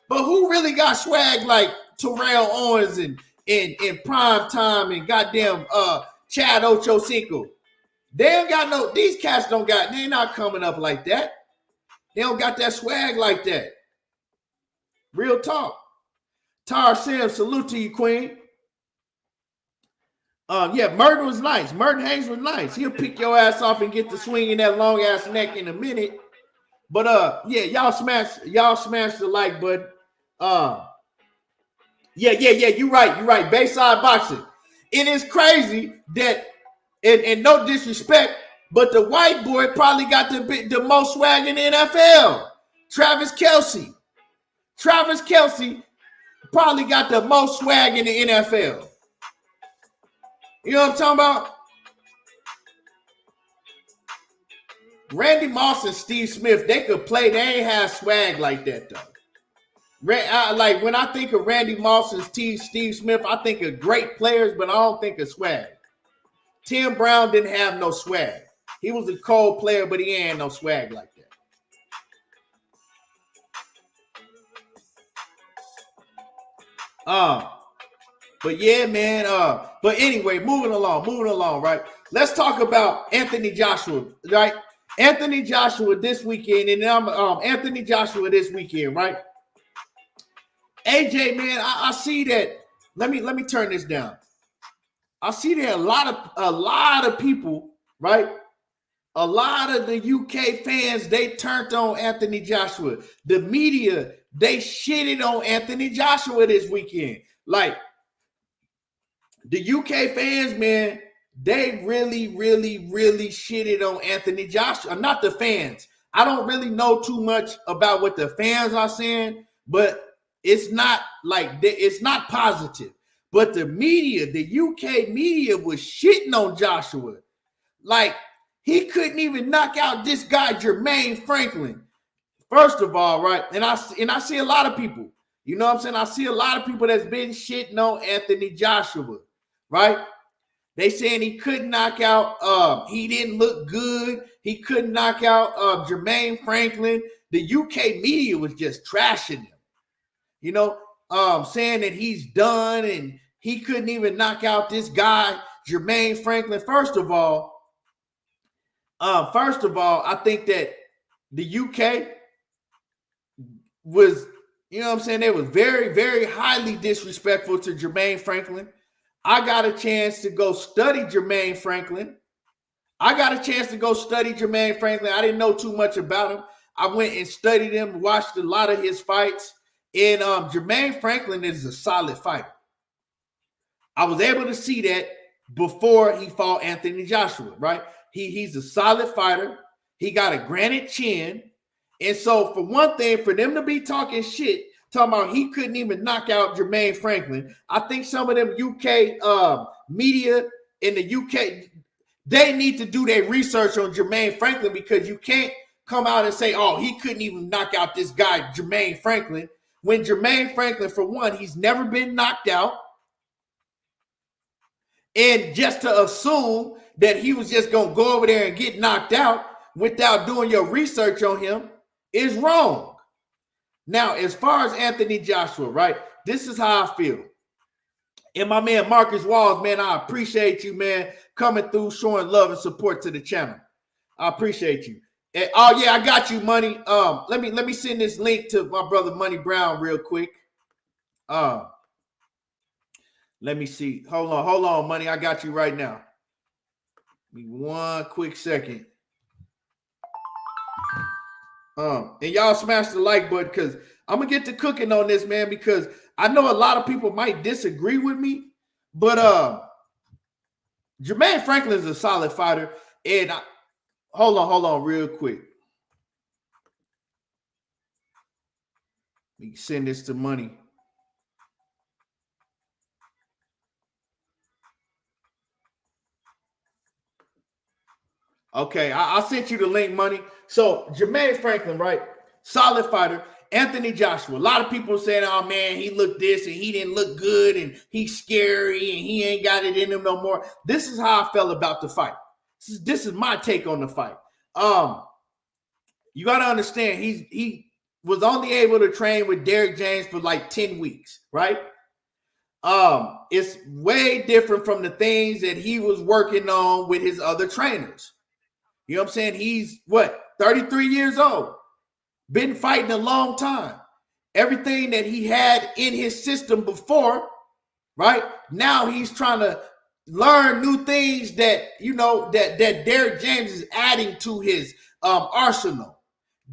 But who really got swag like Terrell Owens and Prime Time and goddamn Chad Ochocinco? They ain't got these cats they're not coming up like that. They don't got that swag like that. Real talk. Tar Sam, salute to you, Queen. Yeah, Merton was nice. Merton Hanks was nice. He'll pick your ass off and get the swing in that long ass neck in a minute. But yeah, y'all smash the like button. Yeah, you're right. Bayside boxing. It is crazy that, and no disrespect, but the white boy probably got the most swag in the NFL. Travis Kelce probably got the most swag in the NFL. You know what I'm talking about? Randy Moss and Steve Smith, they could play. They ain't have swag like that, though. Like when I think of Randy Moss and Steve Smith, I think of great players, but I don't think of swag. Tim Brown didn't have no swag. He was a cold player, but he ain't no swag like that. But yeah, man. But anyway, moving along, right? Let's talk about Anthony Joshua, right? Anthony Joshua this weekend, and Anthony Joshua this weekend, right? AJ, man, I see that. Let me turn this down. I see that a lot of people, right? A lot of the UK fans, they turned on Anthony Joshua. The media, they shitted on Anthony Joshua this weekend. Like, the UK fans, man, they really shitted on Anthony Joshua. Not the fans. I don't really know too much about what the fans are saying, but it's not positive. But the media, the UK media was shitting on Joshua. Like, he couldn't even knock out this guy, Jermaine Franklin. First of all, right, and I see a lot of people, you know what I'm saying? I see a lot of people that's been shitting on Anthony Joshua, right? They saying he couldn't knock out, he didn't look good. He couldn't knock out Jermaine Franklin. The UK media was just trashing him, you know, saying that he's done and he couldn't even knock out this guy, Jermaine Franklin. First of all, I think that the UK was You know what I'm saying? They was very, very highly disrespectful to Jermaine Franklin. I got a chance to go study Jermaine Franklin. I didn't know too much about him. I went and studied him, watched a lot of his fights. And Jermaine Franklin is a solid fighter. I was able to see that before he fought Anthony Joshua, right? He's a solid fighter. He got a granite chin. And so for one thing, for them to be talking shit, talking about he couldn't even knock out Jermaine Franklin, I think some of them UK media in the UK, they need to do their research on Jermaine Franklin, because you can't come out and say, oh, he couldn't even knock out this guy, Jermaine Franklin, when Jermaine Franklin, for one, he's never been knocked out. And just to assume that he was just going to go over there and get knocked out without doing your research on him is wrong. Now, as far as Anthony Joshua, right, this is how I feel. And my man Marcus Walls, man, I appreciate you, man, coming through, showing love and support to the channel. I appreciate you. And, oh yeah, I got you, Money. Let me send this link to my brother Money Brown real quick. Let me see. Hold on, Money. I got you right now. Give me one quick second. And y'all smash the like button, because I'm gonna get to cooking on this, man, because I know a lot of people might disagree with me, but Jermaine Franklin is a solid fighter. And hold on real quick. We can send this to Money. Okay, I sent you the link, Money. So Jermaine Franklin, right? Solid fighter. Anthony Joshua. A lot of people saying, oh man, he looked this and he didn't look good and he's scary and he ain't got it in him no more. This is how I felt about the fight. This is my take on the fight. You got to understand, he was only able to train with Derrick James for like 10 weeks, right? It's way different from the things that he was working on with his other trainers. You know what I'm saying? He's 33 years old. Been fighting a long time. Everything that he had in his system before, right? Now he's trying to learn new things that, you know, that Derrick James is adding to his arsenal.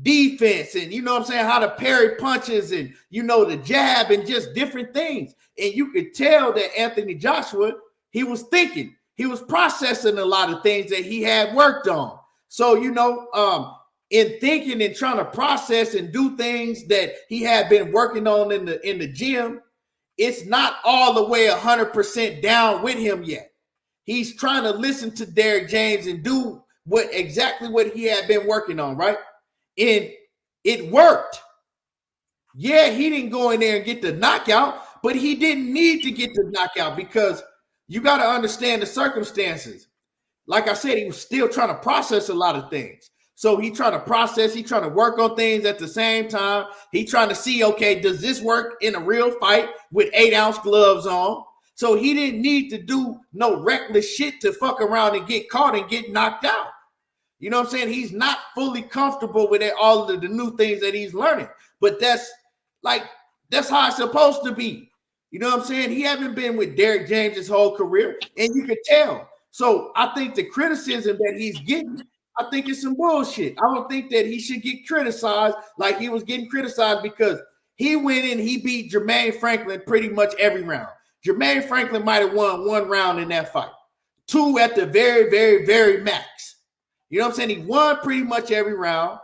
Defense, and you know what I'm saying, how to parry punches, and you know, the jab, and just different things. And you could tell that Anthony Joshua, he was thinking, he was processing a lot of things that he had worked on. So, you know, in thinking and trying to process and do things that he had been working on in the gym, it's not all the way 100% down with him yet. He's trying to listen to Derrick James and do exactly what he had been working on, right? And it worked. Yeah, he didn't go in there and get the knockout, but he didn't need to get the knockout, because you got to understand the circumstances. Like I said, he was still trying to process a lot of things. So he trying to process, he trying to work on things at the same time. He trying to see, okay, does this work in a real fight with 8-ounce gloves on? So he didn't need to do no reckless shit to fuck around and get caught and get knocked out. You know what I'm saying? He's not fully comfortable with all of the new things that he's learning. But that's how it's supposed to be. You know what I'm saying? He hasn't been with Derrick James his whole career, and you can tell. So I think the criticism that he's getting, I think it's some bullshit. I don't think that he should get criticized like he was getting criticized, because he went in, he beat Jermaine Franklin pretty much every round. Jermaine Franklin might have won one round in that fight. 2 at the very, very, very max. You know what I'm saying? He won pretty much every round.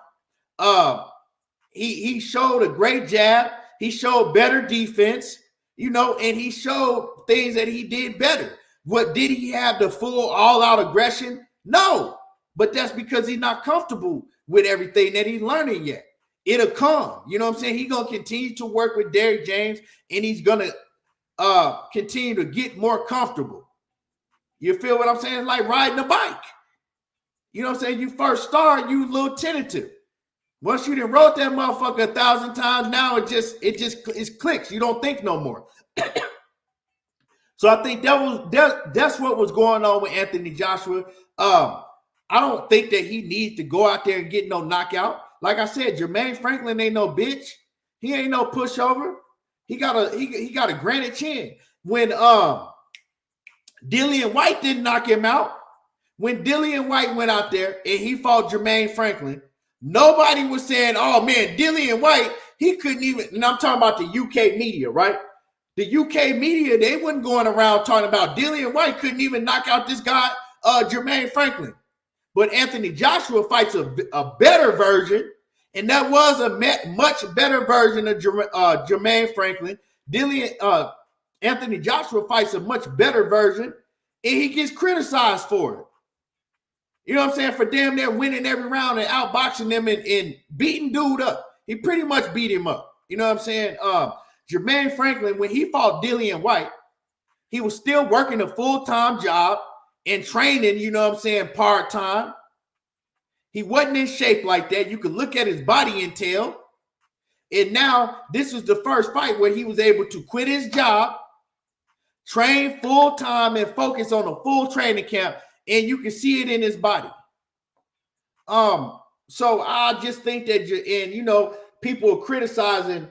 He showed a great jab. He showed better defense, you know, and he showed things that he did better. What, did he have the full all-out aggression? No, but that's because he's not comfortable with everything that he's learning yet. It'll come. You know what I'm saying? He's going to continue to work with Derrick James, and he's going to continue to get more comfortable. You feel what I'm saying? It's like riding a bike. You know what I'm saying? You first start, you a little tentative. Once you done wrote that motherfucker 1,000 times, now it clicks. You don't think no more. So I think that's what was going on with Anthony Joshua. I don't think that he needs to go out there and get no knockout. Like I said, Jermaine Franklin ain't no bitch. He ain't no pushover. He got a granite chin. When Dillian White didn't knock him out, when Dillian White went out there and he fought Jermaine Franklin, nobody was saying, "Oh man, Dillian White, he couldn't even." And I'm talking about the UK media, right? The UK media, they wasn't going around talking about Dillian White couldn't even knock out this guy, Jermaine Franklin. But Anthony Joshua fights a better version, and that was a much better version of Jermaine Franklin. Anthony Joshua fights a much better version, and he gets criticized for it. You know what I'm saying? For damn near winning every round and outboxing them and beating dude up. He pretty much beat him up. You know what I'm saying? Jermaine Franklin, when he fought Dillian White, he was still working a full-time job and training, you know what I'm saying, part-time. He wasn't in shape like that. You could look at his body and tell. And now this was the first fight where he was able to quit his job, train full-time, and focus on a full training camp. And you can see it in his body. So I just think that people are criticizing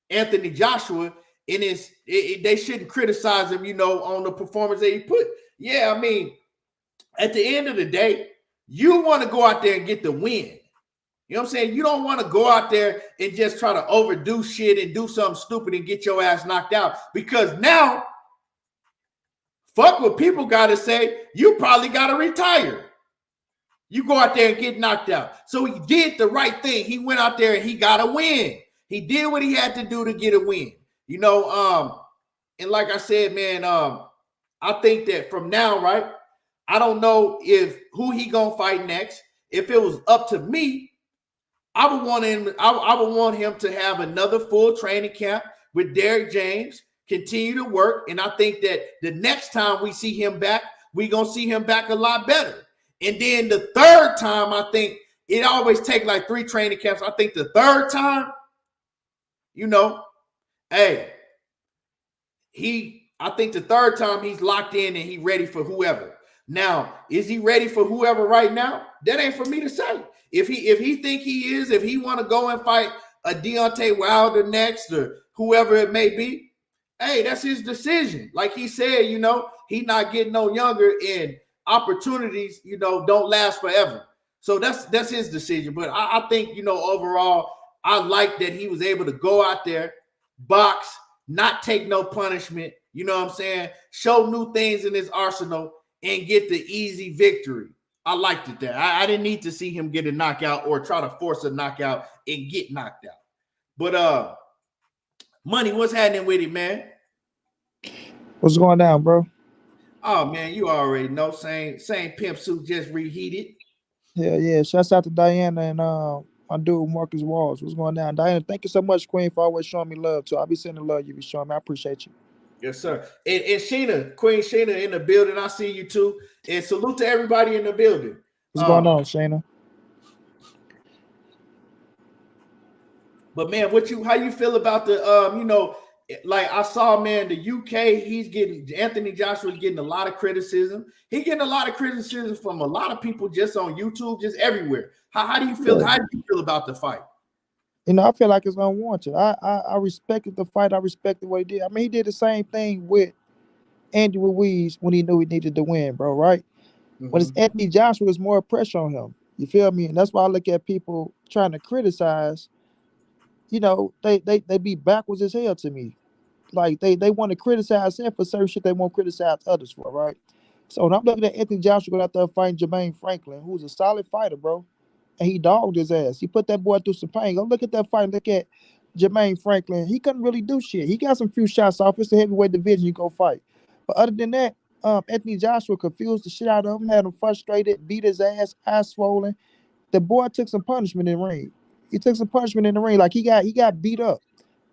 Anthony Joshua, and they shouldn't criticize him, on the performance that he put. Yeah, I mean, at the end of the day, you want to go out there and get the win. You know what I'm saying? You don't want to go out there and just try to overdo shit and do something stupid and get your ass knocked out. Because now, fuck what people got to say, you probably got to retire. You go out there and get knocked out. So he did the right thing. He went out there and he got a win. He did what he had to do to get a win. And like I said, man, I think that from now, right, I don't know who he gonna fight next. If it was up to me, I would want him to have another full training camp with Derrick James, continue to work, and I think that the next time we see him back, we're gonna see him back a lot better. And then the third time, I think it always takes like 3 training camps. I think the third time, I think the third time he's locked in and he's ready for whoever. Now, is he ready for whoever right now? That ain't for me to say. If he think he is, if he want to go and fight a Deontay Wilder next or whoever it may be, hey, that's his decision. Like he said, he not getting no younger, and opportunities, don't last forever. So that's his decision. But I think, overall, I like that he was able to go out there, box, not take no punishment, you know what I'm saying? Show new things in his arsenal and get the easy victory. I liked it there. I didn't need to see him get a knockout or try to force a knockout and get knocked out. But Money, what's happening with it, man? What's going down, bro? Oh man, you already know. Same pimp suit, just reheated. Yeah. Shouts out to Diana and my dude Marcus Walls. What's going down, Diana? Thank you so much, Queen, for always showing me love too. I'll be sending love you be showing me. I appreciate you. Yes, sir. And Sheena, Queen Sheena in the building. I see you too. And salute to everybody in the building. What's going on, Shayna? But man, how you feel about the like I saw, man, the UK, Anthony Joshua's getting a lot of criticism. He's getting a lot of criticism from a lot of people just on YouTube, just everywhere. How do you feel? Yeah. How do you feel about the fight? I feel like it's unwarranted. I respected the fight. I respected what he did. I mean, he did the same thing with Andy Ruiz when he knew he needed to win, bro, right? Mm-hmm. When it's Anthony Joshua, there's more pressure on him. You feel me? And that's why I look at people trying to criticize. They be backwards as hell to me. Like they want to criticize him for certain shit they won't criticize others for, right? So when I'm looking at Anthony Joshua going out there fighting Jermaine Franklin, who's a solid fighter, bro, and he dogged his ass. He put that boy through some pain. Go look at that fight. Look at Jermaine Franklin. He couldn't really do shit. He got some few shots off. It's the heavyweight division. You go fight. But other than that, Anthony Joshua confused the shit out of him, had him frustrated, beat his ass, eyes swollen. The boy took some punishment in the ring. He took some punishment in the ring. Like he got beat up.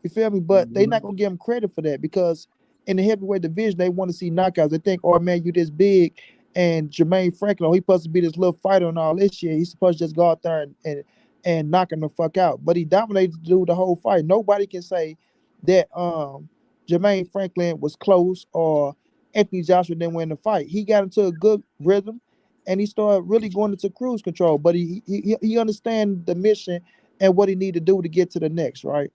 You feel me? But they're not gonna give him credit for that because in the heavyweight division they want to see knockouts. They think, oh man, you this big, and Jermaine Franklin, he supposed to be this little fighter and all this shit. He's supposed to just go out there and knock him the fuck out. But he dominated the dude the whole fight. Nobody can say that Jermaine Franklin was close or Anthony Joshua didn't win the fight. He got into a good rhythm and he started really going into cruise control. But he understands the mission and what he need to do to get to the next, right?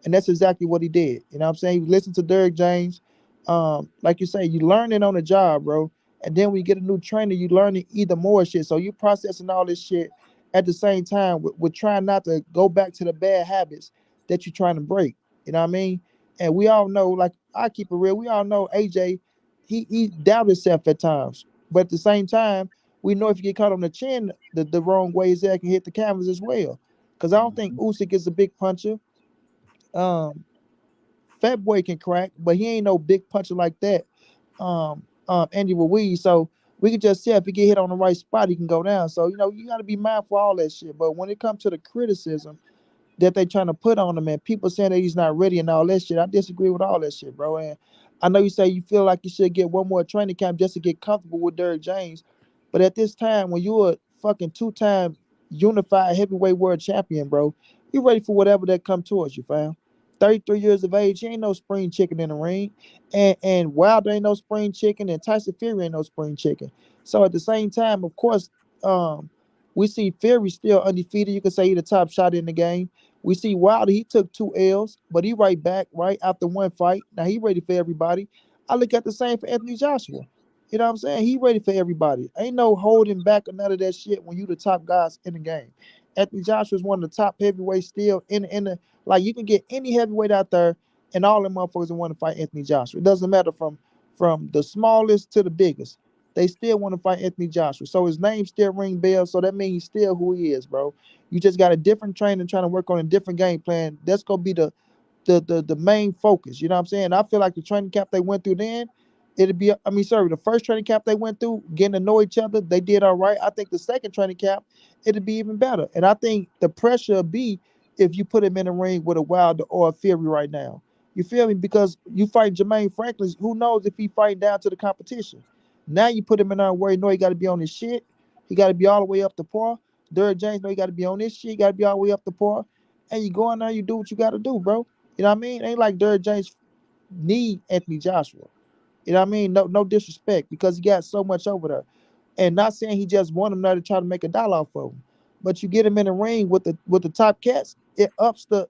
And that's exactly what he did. You know what I'm saying? He listened to Derrick James. Like you say, you learn it on the job, bro. And then when you get a new trainer, you learn either more shit. So you processing all this shit at the same time with trying not to go back to the bad habits that you're trying to break. You know what I mean? And we all know, like I keep it real, we all know AJ, he doubted himself at times. But at the same time, we know if you get caught on the chin the wrong way, that can hit the canvas as well. Because I don't think Usyk is a big puncher. Um, Fat Boy can crack, but he ain't no big puncher like that. Andy Ruiz. So we can just say if he get hit on the right spot, he can go down. So you got to be mindful of all that shit. But when it comes to the criticism that they trying to put on him and people saying that he's not ready and all that shit, I disagree with all that shit, bro. And I know you say you feel like you should get one more training camp just to get comfortable with Derrick James, but at this time when you're a fucking two-time unified heavyweight world champion, bro, you ready for whatever that come towards you, fam. 33 years of age, he ain't no spring chicken in the ring, and Wilder ain't no spring chicken, and Tyson Fury ain't no spring chicken. So at the same time, of course, we see Fury still undefeated. You can say he the top shot in the game. We see Wilder, he took 2 L's, but he right back, right, after one fight. Now he ready for everybody. I look at the same for Anthony Joshua. You know what I'm saying? He ready for everybody. Ain't no holding back or none of that shit when you the top guys in the game. Anthony Joshua is one of the top heavyweights still in the like you can get any heavyweight out there and all them motherfuckers want to fight Anthony Joshua. It doesn't matter from the smallest to the biggest. They still want to fight Anthony Joshua. So his name still ring bells. So that means he's still who he is, bro. You just got a different trainer trying to work on a different game plan. That's gonna be the main focus. You know what I'm saying? I feel like the training camp they went through then, the first training camp they went through, getting to know each other, they did all right. I think the second training camp, it'd be even better. And I think the pressure would be if you put him in the ring with a Wilder or a Fury right now. You feel me? Because you fight Jermaine Franklin, who knows if he fight down to the competition. Now you put him in there where you know he got to be on his shit. He got to be all the way up to par. Derrick James know he got to be on this shit. He got to be all the way up to par. And you go in there, you do what you got to do, bro. You know what I mean? It ain't like Derrick James need Anthony Joshua. You know what I mean? No disrespect because he got so much over there. And not saying he just want him there to try to make a dollar off of him. But you get him in the ring with the top cats, it ups the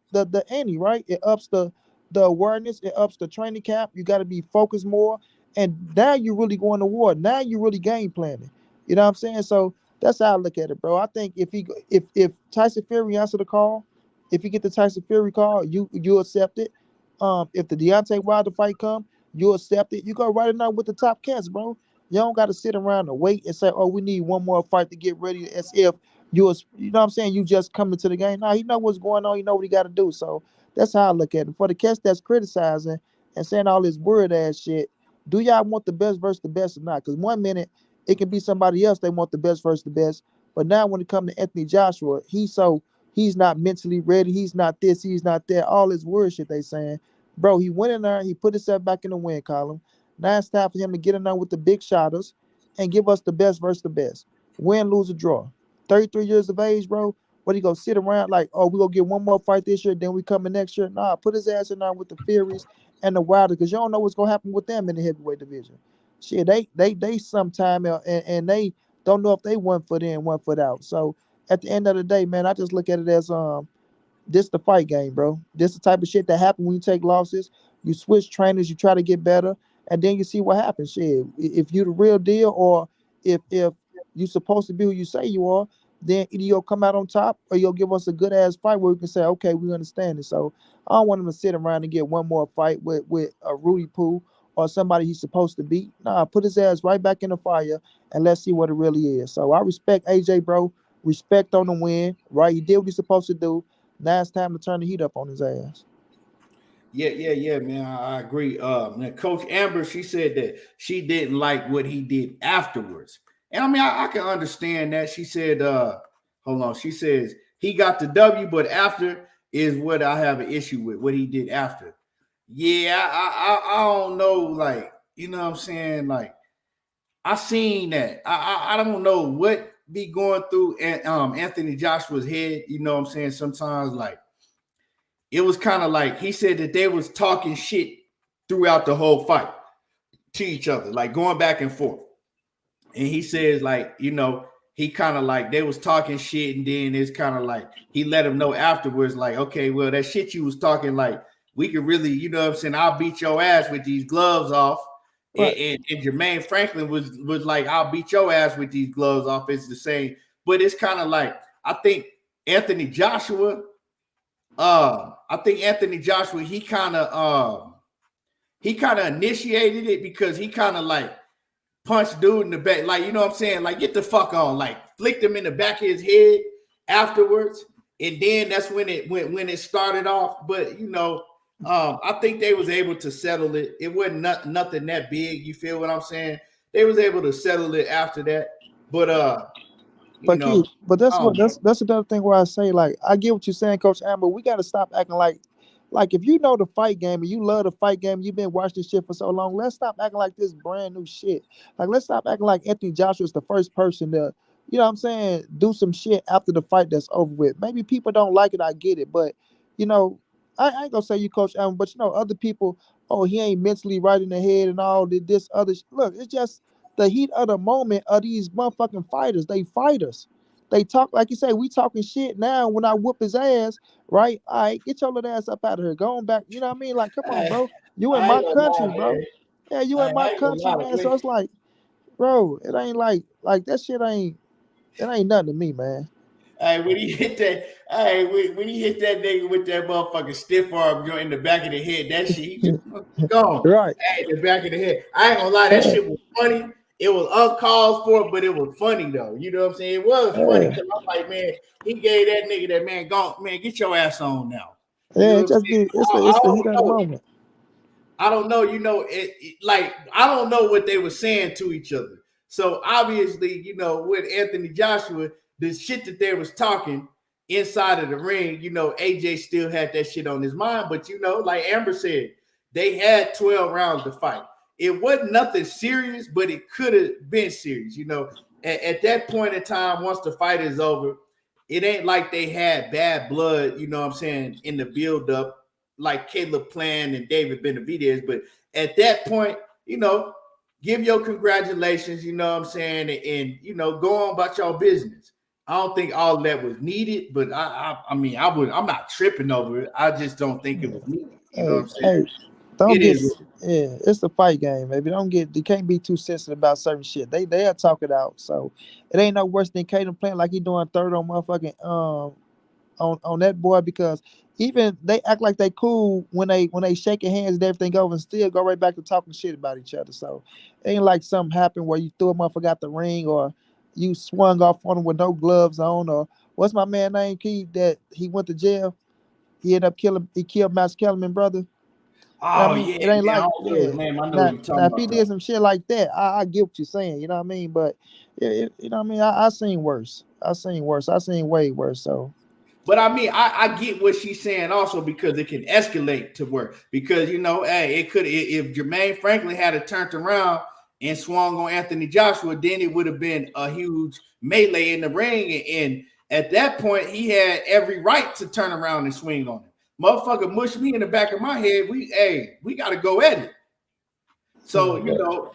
ante, right? It ups the awareness, it ups the training camp. You got to be focused more. And now you're really going to war. Now you're really game planning. You know what I'm saying? So that's how I look at it, bro. I think if Tyson Fury answer the call, if you get the Tyson Fury call, you accept it. If the Deontay Wilder fight come, you accept it. You go right in there with the top cats, bro. You don't got to sit around and wait and say, "Oh, we need one more fight to get ready." As if you know what I'm saying, you just coming to the game. Nah, he know what's going on. He know what he got to do. So that's how I look at it. For the cats that's criticizing and saying all this word ass shit, do y'all want the best versus the best or not? Because 1 minute it can be somebody else they want the best versus the best, but now when it comes to Anthony Joshua, he's not mentally ready. He's not this. He's not that. All this word shit they saying. Bro, he went in there, he put himself back in the win column. Now it's time for him to get in there with the big shotters and give us the best versus the best. Win, lose, or draw. 33 years of age, bro. What he gonna sit around like, oh, we gonna get one more fight this year, then we coming next year? Nah, put his ass in there with the Furies and the Wilder, because you don't know what's gonna happen with them in the heavyweight division. Shit, they sometime and they don't know if they 1 foot in, 1 foot out. So at the end of the day, man, I just look at it as this the fight game, bro. This the type of shit that happen when you take losses. You switch trainers, you try to get better, and then you see what happens. Shit, if you the real deal, or if you supposed to be who you say you are, then either you'll come out on top, or you'll give us a good ass fight where we can say, okay, we understand it. So I don't want him to sit around and get one more fight with a Rudy Poo or somebody he's supposed to beat. Nah, put his ass right back in the fire and let's see what it really is. So I respect AJ, bro. Respect on the win, right? He did what he's supposed to do. Now it's time to turn the heat up on his ass. Yeah, man. I agree. Now Coach Amber, she said that she didn't like what he did afterwards. And I mean, I can understand that. She said, hold on, she says he got the W, but after is what I have an issue with, what he did after. Yeah, I don't know, like, you know what I'm saying? Like, I seen that. I don't know what be going through Anthony Joshua's head, you know what I'm saying? Sometimes like it was kind of like he said that they was talking shit throughout the whole fight to each other, like going back and forth. And he says, like, you know, he kind of like they was talking shit, and then it's kind of like he let him know afterwards, like, okay, well, that shit you was talking, like, we could really, you know what I'm saying, I'll beat your ass with these gloves off. Right. And Jermaine Franklin was like, I'll beat your ass with these gloves off. It's the same, but it's kind of like I think Anthony Joshua, he kind of initiated it because he kind of like punched dude in the back, like, you know what I'm saying, like, get the fuck on, like flicked him in the back of his head afterwards, and then that's when it started off. But you know, I think they was able to settle it. It wasn't nothing that big. You feel what I'm saying? They was able to settle it after that. But that's another thing where I say, like, I get what you're saying, Coach Amber. We got to stop acting like if you know the fight game and you love the fight game, you've been watching this shit for so long. Let's stop acting like this brand new shit. Like, let's stop acting like Anthony Joshua is the first person to, you know what I'm saying, do some shit after the fight that's over with. Maybe people don't like it, I get it, but you know, I ain't gonna say you, Coach Allen, but you know, other people, oh, he ain't mentally right in the head and all this other look, it's just the heat of the moment of these motherfucking fighters. They fighters. They talk, like you say, we talking shit now. When I whoop his ass, right? All right, get your little ass up out of here. Going back, you know what I mean? Like, come on, bro. You in my country, bro. Yeah, you in my country, man. So it's like, bro, it ain't like that shit ain't nothing to me, man. Hey, when he hit that, when he hit that nigga with that motherfucking stiff arm joint in the back of the head, that shit, he just gone. Right. Hey, the back of the head. I ain't gonna lie, that shit was funny. It was uncalled for, but it was funny though. You know what I'm saying? It was funny because I'm like, man, he gave that nigga that man, gone, man, get your ass on now. You yeah, it's the heat of the moment. I don't know, you know, like I don't know what they were saying to each other. So obviously, you know, with Anthony Joshua, the shit that they was talking inside of the ring, you know, AJ still had that shit on his mind. But you know, like Amber said, they had 12 rounds to fight. It wasn't nothing serious, but it could have been serious. You know, at that point in time, once the fight is over, it ain't like they had bad blood, you know what I'm saying, in the build-up, like Caleb Plant and David Benavidez. But at that point, you know, give your congratulations, you know what I'm saying, and you know, go on about your business. I don't think all that was needed, but I'm not tripping over it. I just don't think it was needed. You know what I'm saying? It's the fight game, baby. You can't be too sensitive about certain shit. They'll talk it out. So it ain't no worse than Caleb playing like he doing third on motherfucking on that boy, because even they act like they cool when they shaking hands and everything over and still go right back to talking shit about each other. So it ain't like something happened where you threw a motherfucker out the ring or you swung off on him with no gloves on, or what's my man name, Keith, that he went to jail? He killed Max Kellerman, brother. Oh, yeah, it ain't man, like, I don't know his name. I know what you're talking now if about. he did some shit like that, I get what you're saying, you know what I mean? But you know what I mean? I seen worse. I seen way worse. So, but I mean, I get what she's saying also, because it can escalate to work. Because you know, hey, it could, if Jermaine Franklin had it turned around and swung on Anthony Joshua, then it would have been a huge melee in the ring. And at that point, he had every right to turn around and swing on him. Motherfucker mushed me in the back of my head. We got to go at it. So, you know,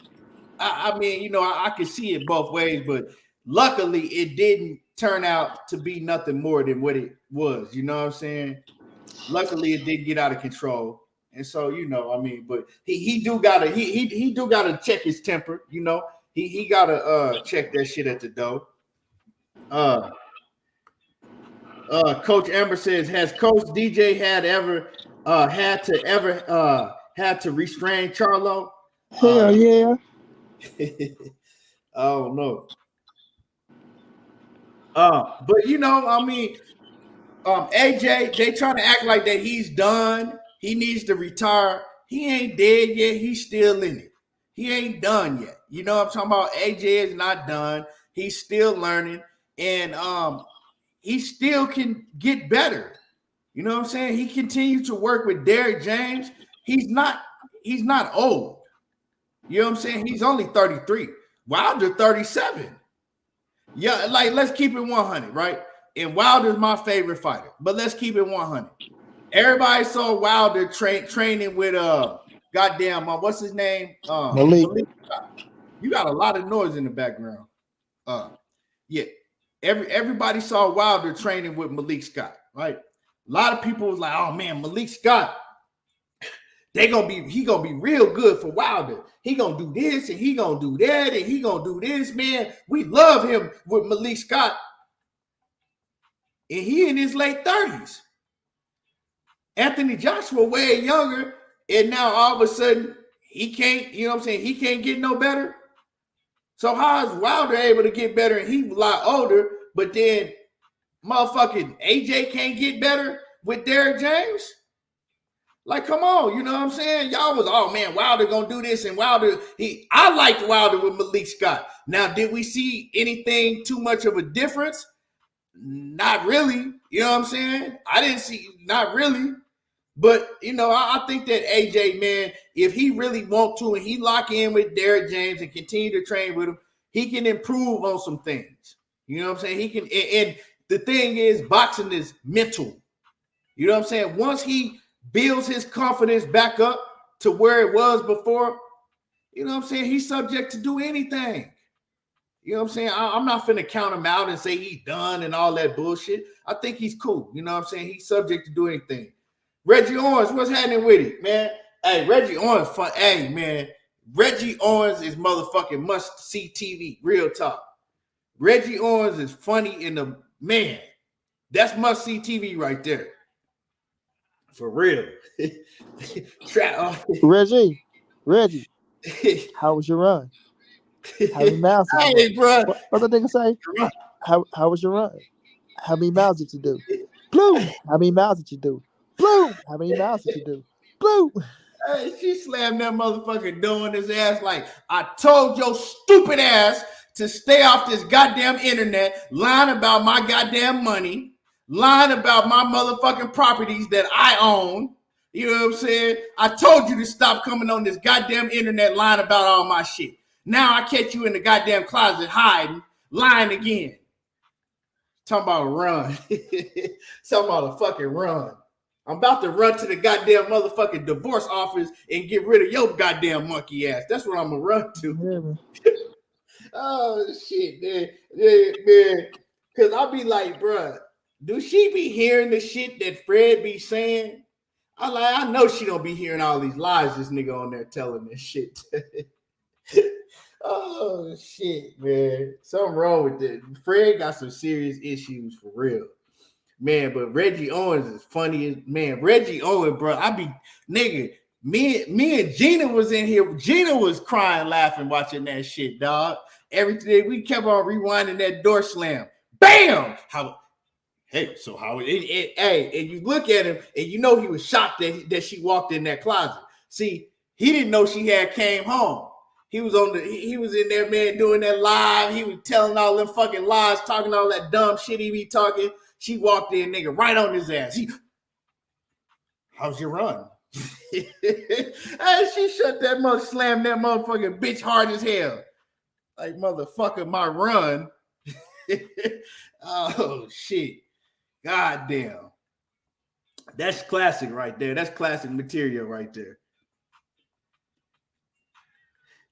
I mean, you know, I can see it both ways, but luckily it didn't turn out to be nothing more than what it was. You know what I'm saying? Luckily it didn't get out of control. And so, you know, I mean, but he do gotta check his temper, you know. He gotta check that shit at the door. Coach Amber says, has Coach DJ had to restrain Charlo? Hell yeah. I don't know. But you know, I mean, AJ, they trying to act like that he's done. He needs to retire. He ain't dead yet. He's still in it. He ain't done yet. You know what I'm talking about? AJ is not done. He's still learning, and he still can get better. You know what I'm saying? He continued to work with Derrick James. He's not old. You know what I'm saying? He's only 33. Wilder 37. Yeah, like, let's keep it 100, right? And Wilder's my favorite fighter, but let's keep it 100. Everybody saw Wilder training with goddamn what's his name? Malik. You got a lot of noise in the background. Yeah, Yeah, everybody saw Wilder training with Malik Scott, right? A lot of people was like, "Oh man, Malik Scott, he gonna be real good for Wilder. He gonna do this and he gonna do that and he gonna do this, man. We love him with Malik Scott, and he in his late 30s. Anthony Joshua way younger, and now all of a sudden he can't, you know what I'm saying? He can't get no better. So how is Wilder able to get better and he's a lot older, but then motherfucking AJ can't get better with Derrick James? Like, come on, you know what I'm saying? Y'all was, oh man, Wilder gonna do this, and Wilder, I liked Wilder with Malik Scott. Now, did we see anything too much of a difference? Not really, you know what I'm saying? I didn't see, not really. But, you know, I think that AJ, man, if he really want to and he lock in with Derrick James and continue to train with him, he can improve on some things. You know what I'm saying? He can, and the thing is, boxing is mental. You know what I'm saying? Once he builds his confidence back up to where it was before, you know what I'm saying? He's subject to do anything. You know what I'm saying? I'm not finna count him out and say he's done and all that bullshit. I think he's cool. You know what I'm saying? He's subject to do anything. Reggie Owens, what's happening with it, man? Hey, Reggie Owens, fun. Hey, man, Reggie Owens is motherfucking must-see TV, real talk. Reggie Owens is funny in the, man, that's must-see TV right there. For real. Reggie, how was your run? How many miles did you do? Bro. What the nigga say? How was your run? How many miles did you do? Blue. How many miles did you do? Blue. How many miles did you do? Blue. Hey, she slammed that motherfucker door in his ass like, I told your stupid ass to stay off this goddamn internet, lying about my goddamn money, lying about my motherfucking properties that I own. You know what I'm saying? I told you to stop coming on this goddamn internet lying about all my shit. Now I catch you in the goddamn closet hiding, lying again. Talking about a run. Talking about a fucking run. I'm about to run to the goddamn motherfucking divorce office and get rid of your goddamn monkey ass. That's what I'm gonna run to. Oh shit, man. Cause I'll be like, bruh, do she be hearing the shit that Fred be saying? I know she don't be hearing all these lies this nigga on there telling this shit. Oh shit, man. Something wrong with it. Fred got some serious issues for real. Man, but Reggie Owens is funny as, man. Reggie Owens, bro. I be, nigga, me and Gina was in here. Gina was crying, laughing, watching that shit, dog. Everything, we kept on rewinding that door slam. Bam! Hey, and you look at him and you know he was shocked that she walked in that closet. See, he didn't know she had came home. He was in there, man, doing that live. He was telling all them fucking lies, talking all that dumb shit he be talking. She walked in, nigga, right on his ass. How's your run? Hey, she shut that mother, slammed that motherfucking bitch hard as hell. Like, motherfucker, my run. Oh, shit. God damn. That's classic right there. That's classic material right there.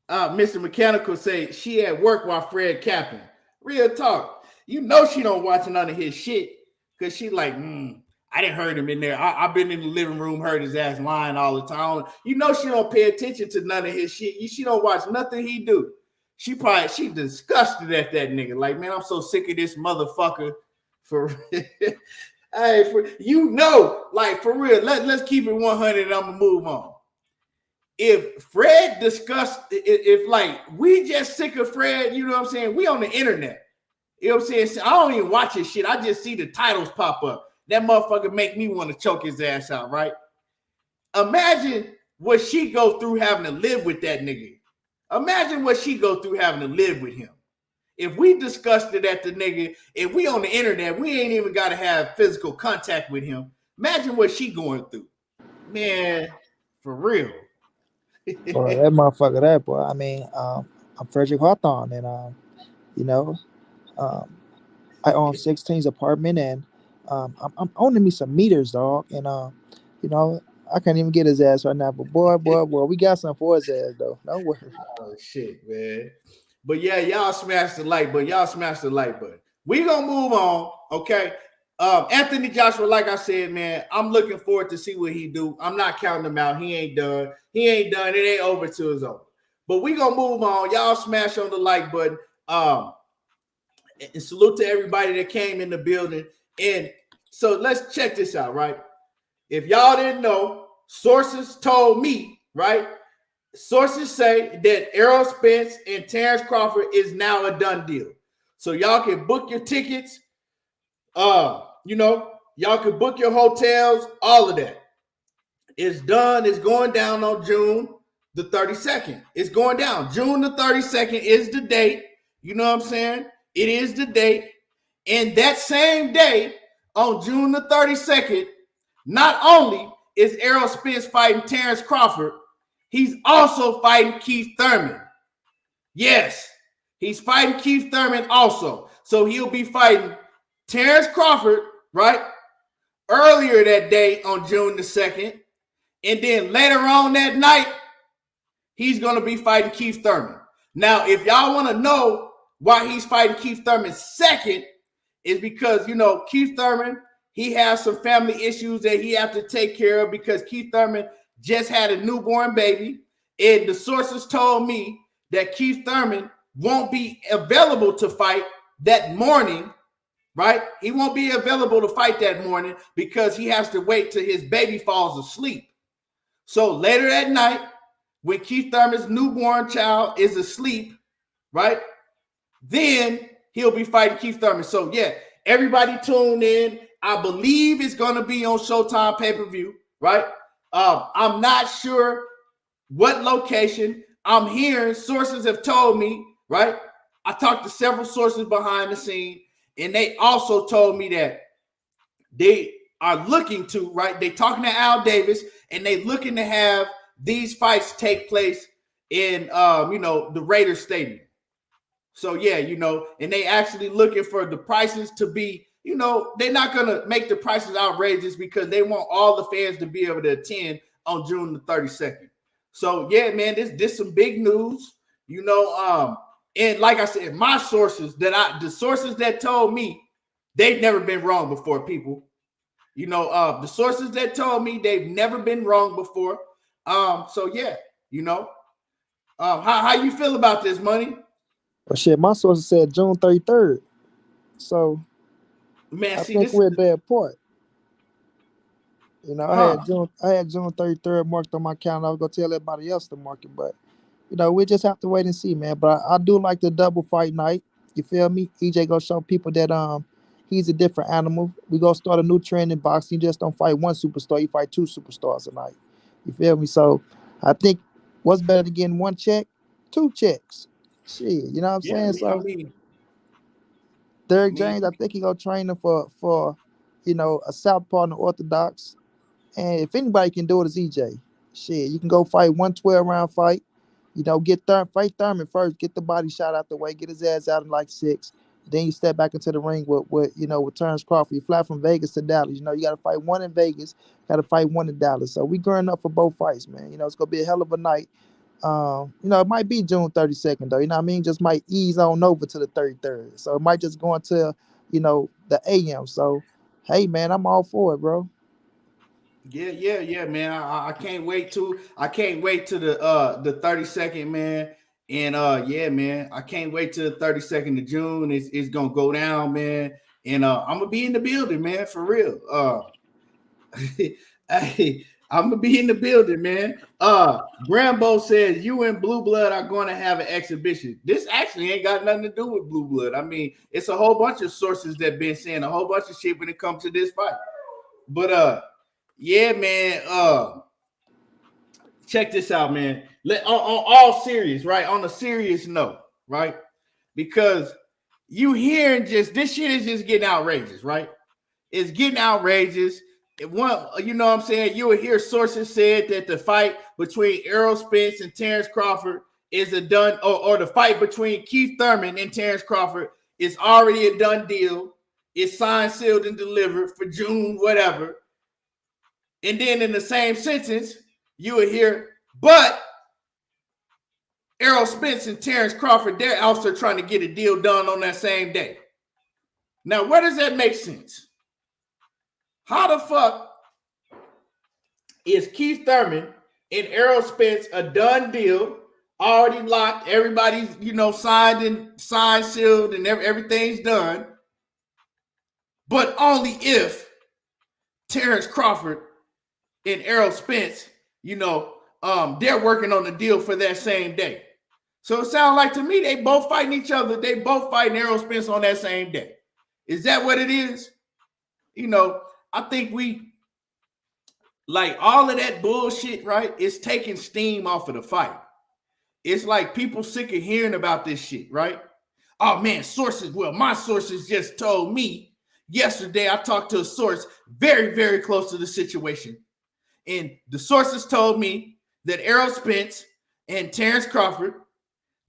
Mr. Mechanical say she at work while Fred capping. Real talk. You know she don't watch none of his shit because she like, I didn't heard him in there. I've been in the living room, heard his ass lying all the time. You know she don't pay attention to none of his shit. She don't watch nothing he do. She disgusted at that nigga. Like, man, I'm so sick of this motherfucker. For hey, like for real. Let's keep it 100 and I'm gonna move on. If Fred discussed, if like we just sick of Fred, you know what I'm saying? We on the internet. You know what I'm saying? I don't even watch his shit. I just see the titles pop up. That motherfucker make me want to choke his ass out, right? Imagine what she go through having to live with that nigga. Imagine what she go through having to live with him. If we discussed it at the nigga, if we on the internet, we ain't even got to have physical contact with him. Imagine what she going through. Man, for real. Boy, that motherfucker, that boy. I mean, I'm Frederick Hawthorne, and you know, I own 16's apartment, and I'm owning me some meters, dog. And you know, I can't even get his ass right now. But boy, we got something for his ass though. No worries. Oh shit, man. But yeah, y'all smash the like button. Y'all smash the like button. We gonna move on, okay? Anthony Joshua, like I said, man, I'm looking forward to see what he do. I'm not counting him out. He ain't done. He ain't done. It ain't over till it's over. But we gonna move on. Y'all smash on the like button. And salute to everybody that came in the building. And so let's check this out, right? If y'all didn't know, sources told me, right? Sources say that Errol Spence and Terrence Crawford is now a done deal. So y'all can book your tickets. Y'all can book your hotels, all of that. It's done. It's going down on June the 32nd. It's going down. June the 32nd is the date. You know what I'm saying? It is the date. And that same day, on June the 32nd, not only is Errol Spence fighting Terrence Crawford, he's also fighting Keith Thurman. Yes, he's fighting Keith Thurman also. So he'll be fighting Terrence Crawford, right? Earlier that day on June the 2nd. And then later on that night, he's going to be fighting Keith Thurman. Now, if y'all want to know why he's fighting Keith Thurman second, is because, Keith Thurman, he has some family issues that he has to take care of because Keith Thurman just had a newborn baby. And the sources told me that Keith Thurman won't be available to fight that morning, right? He won't be available to fight that morning because he has to wait till his baby falls asleep. So later that night, when Keith Thurman's newborn child is asleep, right, then he'll be fighting Keith Thurman. So yeah, everybody tune in. I believe it's going to be on Showtime pay-per-view, right? I'm not sure what location. I'm hearing sources have told me, right? I talked to several sources behind the scene, and they also told me that they are looking to, right? They talking to Al Davis, and they looking to have these fights take place in, the Raiders Stadium. So yeah, and they actually looking for the prices to be, they're not gonna make the prices outrageous because they want all the fans to be able to attend on June the 32nd. So yeah, man, this some big news, and like I said, my sources the sources that told me, they've never been wrong before, people. The sources that told me they've never been wrong before. So yeah, how you feel about this, Money? Well, shit, my sources said June 33rd. So, Man, I see, think this we're at that point. huh? I had June 33rd marked on my calendar. I was gonna tell everybody else to mark it, but we just have to wait and see, man. But I do like the double fight night. You feel me? EJ gonna show people that he's a different animal. We gonna start a new trend in boxing. You just don't fight one superstar, you fight two superstars tonight. You feel me? So I think what's better than getting one check? Two checks. Shit, you know what I'm Yeah, saying? I So mean, Derrick James, I think he gonna train him for a southpaw and orthodox. And if anybody can do it, it's EJ. Shit, you can go fight 112 round fight. Fight Thurman first, get the body shot out the way, get his ass out in like 6. Then you step back into the ring with Terrence Crawford. You fly from Vegas to Dallas. You got to fight one in Vegas, got to fight one in Dallas. So we gearing up for both fights, man. It's gonna be a hell of a night. It might be June 32nd though. You know what I mean? Just might ease on over to the 33rd. So it might just go until the AM. So hey, man, I'm all for it, bro. yeah, man. I can't wait to the 32nd, man. And yeah, man, I can't wait till the 32nd of June. It's gonna go down, man. And I'm gonna be in the building, man, for real. Hey, I'm gonna be in the building, man. Grambo says you and Blue Blood are going to have an exhibition. This actually ain't got nothing to do with Blue Blood. I mean, it's a whole bunch of sources that been saying a whole bunch of shit when it comes to this fight. But yeah, man. Check this out, man. On all serious, right? On a serious note, right? Because you hearing this shit is just getting outrageous, right? It's getting outrageous. You know what I'm saying? You will hear sources said that the fight between Errol Spence and Terrence Crawford is a done, or the fight between Keith Thurman and Terrence Crawford is already a done deal. It's signed, sealed, and delivered for June, whatever. And then in the same sentence, you will hear, but Errol Spence and Terence Crawford, they're also trying to get a deal done on that same day. Now, where does that make sense? How the fuck is Keith Thurman and Errol Spence a done deal, already locked, everybody's, signed, sealed, and everything's done, but only if Terence Crawford and Errol Spence, they're working on the deal for that same day. So it sounds like to me they both fighting each other. They both fighting Errol Spence on that same day. Is that what it is? I think we, like, all of that bullshit, right? It's taking steam off of the fight. It's like people sick of hearing about this shit, right? Oh man, my sources just told me yesterday. I talked to a source very, very close to the situation. And the sources told me that Errol Spence and Terence Crawford,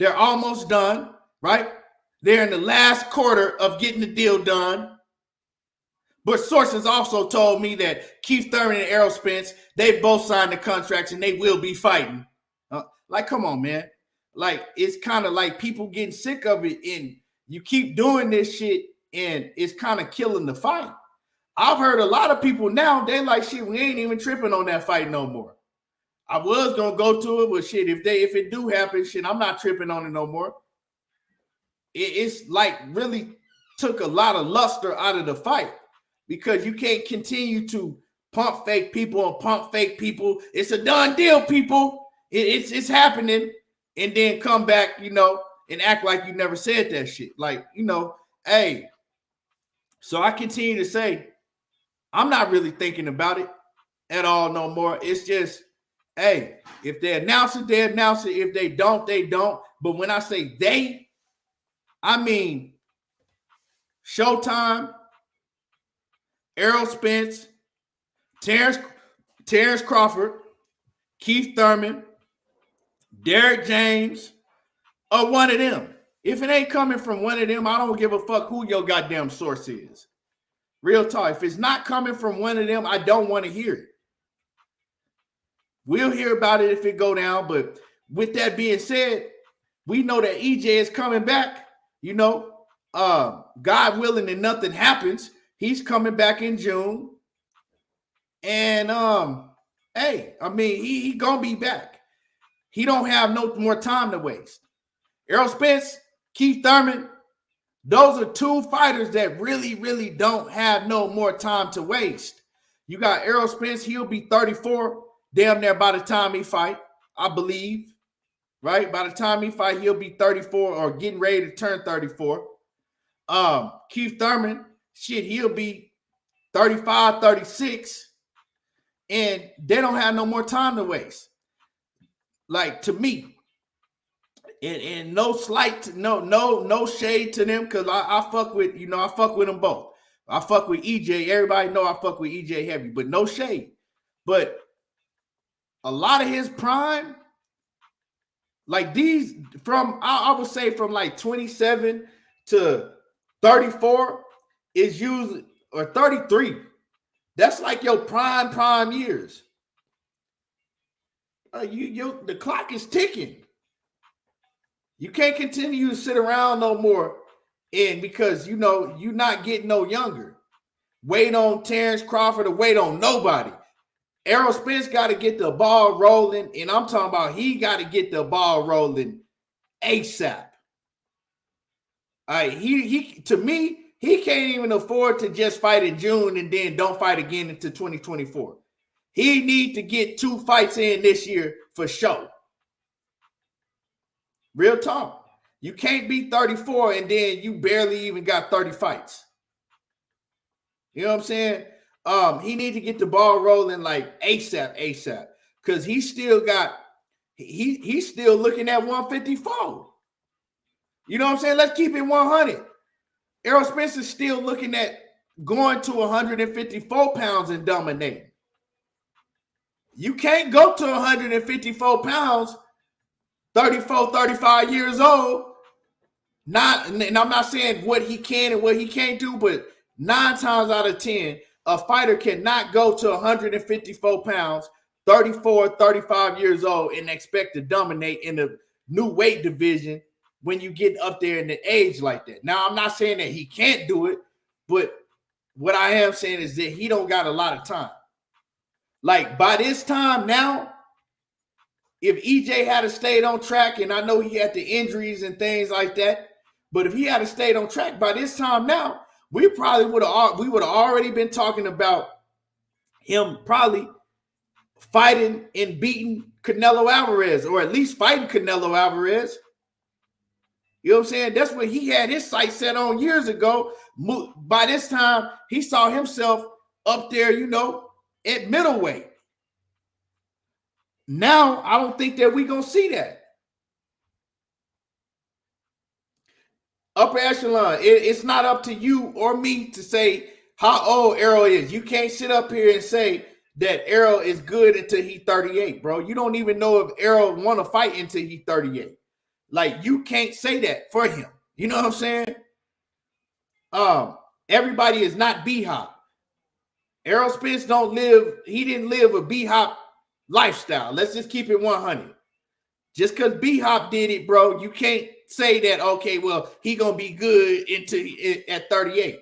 they're almost done, right? They're in the last quarter of getting the deal done. But sources also told me that Keith Thurman and Errol Spence, they both signed the contracts and they will be fighting. Like, come on, man. Like, it's kind of like people getting sick of it, and you keep doing this shit, and it's kind of killing the fight. I've heard a lot of people now, they like, shit, we ain't even tripping on that fight no more. I was going to go to it, but shit, if it do happen, shit, I'm not tripping on it no more. It's like really took a lot of luster out of the fight because you can't continue to pump fake people. It's a done deal, people. It's happening, and then come back, and act like you never said that shit. Like, hey. So I continue to say, I'm not really thinking about it at all no more. It's just, hey, if they announce it, they announce it. If they don't, they don't. But when I say they, I mean Showtime, Errol Spence, Terence Crawford, Keith Thurman, Derek James, or one of them. If it ain't coming from one of them, I don't give a fuck who your goddamn source is. Real talk. If it's not coming from one of them, I don't want to hear it. We'll hear about it if it go down. But with that being said, we know that EJ is coming back. God willing and nothing happens, he's coming back in June. And hey, I mean, he gonna be back. He don't have no more time to waste. Errol Spence, Keith Thurman, those are two fighters that really, really don't have no more time to waste. You got Errol Spence, he'll be 34 damn near by the time he fight, I believe. Right? By the time he fight, he'll be 34 or getting ready to turn 34. Keith Thurman, shit, he'll be 35, 36. And they don't have no more time to waste. Like, to me. And no slight, no shade to them, because I fuck with, I fuck with them both. I fuck with EJ. Everybody know I fuck with EJ heavy, but no shade. But a lot of his prime, like these, I would say from like 27 to 34 is usually, or 33. That's like your prime years. The clock is ticking. You can't continue to sit around no more, and because you're not getting no younger. Wait on Terence Crawford or wait on nobody. Errol Spence got to get the ball rolling, and I'm talking about he got to get the ball rolling ASAP. All right, he to me, he can't even afford to just fight in June and then don't fight again until 2024. He need to get 2 fights in this year for sure. Real talk. You can't be 34 and then you barely even got 30 fights. You know what I'm saying? He need to get the ball rolling like ASAP. Because he's still looking at 154. You know what I'm saying? Let's keep it 100. Errol Spence is still looking at going to 154 pounds and dominating. You can't go to 154 pounds 34, 35 years old. And I'm not saying what he can and what he can't do, but 9 times out of 10, a fighter cannot go to 154 pounds, 34, 35 years old, and expect to dominate in the new weight division when you get up there in the age like that. Now, I'm not saying that he can't do it, but what I am saying is that he don't got a lot of time. Like by this time now, if EJ had stayed on track, and I know he had the injuries and things like that, but if he had stayed on track by this time now, we probably would have already been talking about him probably fighting and beating Canelo Alvarez, or at least fighting Canelo Alvarez. You know what I'm saying? That's what he had his sights set on years ago. By this time, he saw himself up there, you know, at middleweight. Now, I don't think that we're going to see that. Upper echelon, it's not up to you or me to say how old Errol is. You can't sit up here and say that Errol is good until he's 38, bro. You don't even know if Errol want to fight until he's 38. Like, you can't say that for him. You know what I'm saying? Everybody is not B-Hop. Errol Spence he didn't live a B-Hop lifestyle. Let's just keep it 100. Just because B-Hop did it, bro, you can't say that, okay, well, he going to be good at 38.